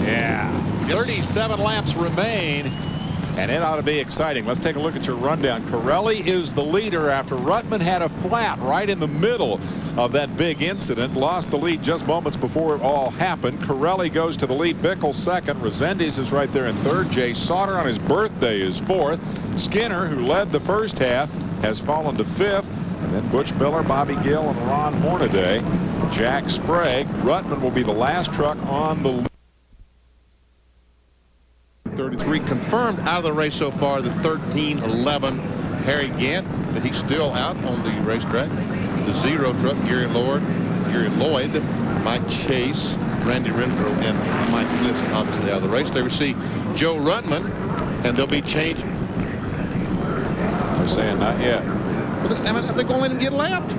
Yeah. 37 laps remain, and it ought to be exciting. Let's take a look at your rundown. Corelli is the leader after Ruttman had a flat right in the middle of that big incident. Lost the lead just moments before it all happened. Corelli goes to the lead. Bickle second. Resendez is right there in third. Jay Sauter on his birthday is fourth. Skinner, who led the first half, has fallen to fifth. And then Butch Miller, Bobby Gill, and Ron Hornaday. Jack Sprague. Ruttman will be the last truck on the lead. 33 confirmed out of the race so far. The 13-11 Harry Gant, but he's still out on the racetrack. The 0 truck, Gary Lloyd, Mike Chase, Randy Renfro, and Mike Bliss obviously out of the race. They receive Joe Ruttman, and they'll be changed. They're saying not yet. Well, I mean, they're going to let him get lapped.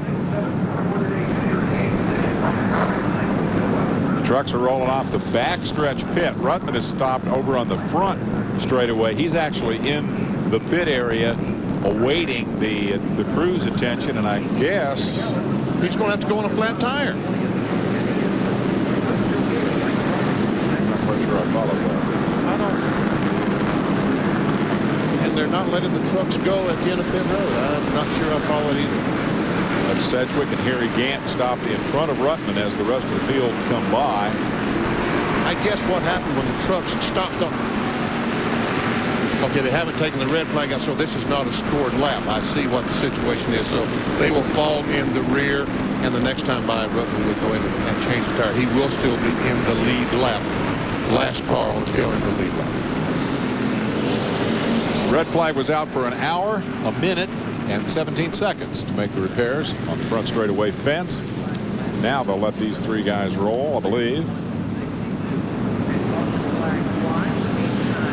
The trucks are rolling off the backstretch pit. Ruttman is stopped over on the front straightaway. He's actually in the pit area awaiting the crew's attention, and I guess he's going to have to go on a flat tire. I'm not quite sure I followed that. I don't. And they're not letting the trucks go at the end of pit road. I'm not sure I follow it either. But Sedgwick and Harry Gant stopped in front of Ruttman as the rest of the field come by. I guess what happened when the trucks stopped on. Okay, they haven't taken the red flag out, so this is not a scored lap. I see what the situation is. So they will fall in the rear, and the next time by, Ruttman will go in and change the tire. He will still be in the lead lap. Last car on the field in the lead lap. Red flag was out for an hour, a minute, and 17 seconds to make the repairs on the front straightaway fence. Now they'll let these 3 guys roll, I believe.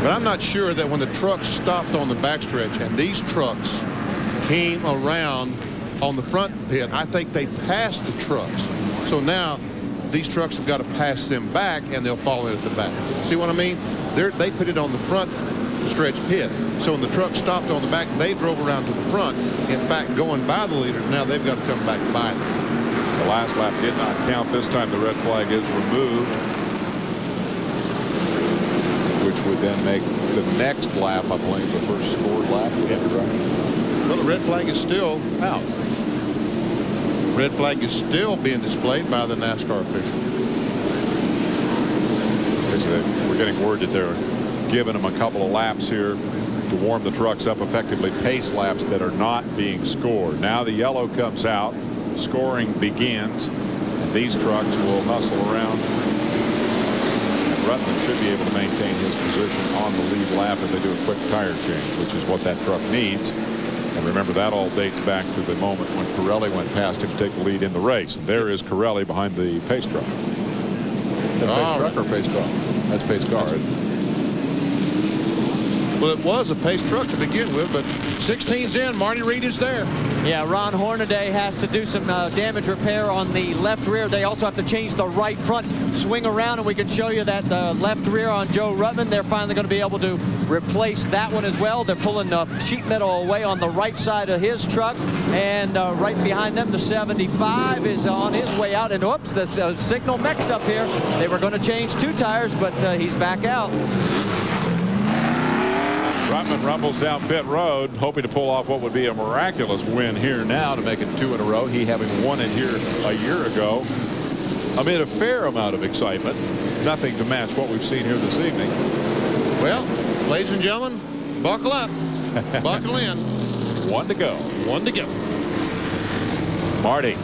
But I'm not sure that when the trucks stopped on the backstretch and these trucks came around on the front pit, I think they passed the trucks. So now these trucks have got to pass them back, and they'll fall in at the back. See what I mean? They put it on the front stretch pit. So when the truck stopped on the back, they drove around to the front. In fact, going by the leaders, now they've got to come back by them. The last lap did not count. This time the red flag is removed, which would then make the next lap, I believe, the first scored lap. Well, the red flag is still out. Red flag is still being displayed by the NASCAR official. We're getting word that they're giving them a couple of laps here to warm the trucks up, effectively pace laps that are not being scored. Now the yellow comes out, scoring begins, and these trucks will hustle around. And Ruttman should be able to maintain his position on the lead lap if they do a quick tire change, which is what that truck needs. And remember, that all dates back to the moment when Corelli went past him to take the lead in the race. And there is Corelli behind the pace truck. That pace truck or pace car? That's pace car. Well, it was a pace truck to begin with, but 16's in. Marty Reed is there. Yeah, Ron Hornaday has to do some damage repair on the left rear. They also have to change the right front. Swing around, and we can show you that left rear on Joe Ruttman. They're finally going to be able to replace that one as well. They're pulling the sheet metal away on the right side of his truck, and right behind them, the 75 is on his way out. And whoops, the signal mix up here. They were going to change 2 tires, but he's back out. Ruttman rumbles down pit road, hoping to pull off what would be a miraculous win here now to make it 2 in a row. He having won it here a year ago amid a fair amount of excitement. Nothing to match what we've seen here this evening. Well, ladies and gentlemen, Buckle up. Buckle in. One to go. One to go. Marty.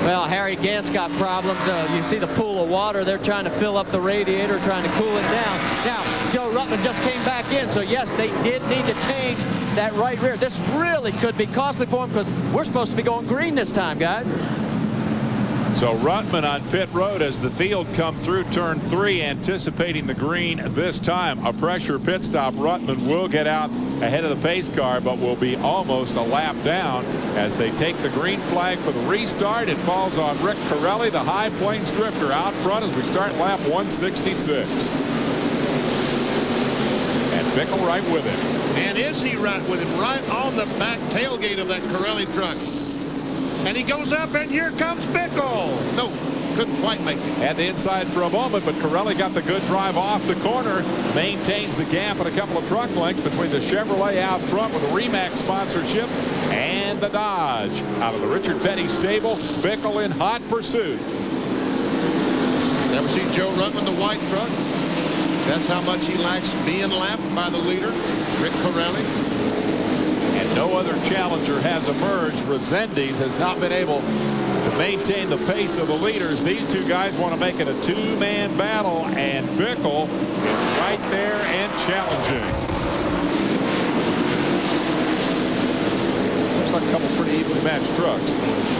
Well, Harry Gant's got problems. You see the pool of water. They're trying to fill up the radiator, trying to cool it down. Now, Joe Ruttman just came back in, so yes, they did need to change that right rear. This really could be costly for them because we're supposed to be going green this time, guys. So Ruttman on pit road as the field come through turn 3, anticipating the green this time. A pressure pit stop. Ruttman will get out ahead of the pace car, but will be almost a lap down as they take the green flag for the restart. It falls on Rick Corelli, the High Plains drifter, out front as we start lap 166. And Bickle right with him. And is he right with him? Right on the back tailgate of that Corelli truck. And he goes up, and here comes Bickle. No, couldn't quite make it. Had the inside for a moment, but Corelli got the good drive off the corner. Maintains the gap at a couple of truck lengths between the Chevrolet out front with the Remax sponsorship and the Dodge. Out of the Richard Petty stable, Bickle in hot pursuit. Never seen Joe Ruttman, the white truck. That's how much he likes being lapped by the leader, Rick Corelli. And no other challenger has emerged. Resendiz has not been able to maintain the pace of the leaders. These two guys want to make it a two-man battle, and Bickle is right there and challenging. Looks like a couple pretty evenly matched trucks.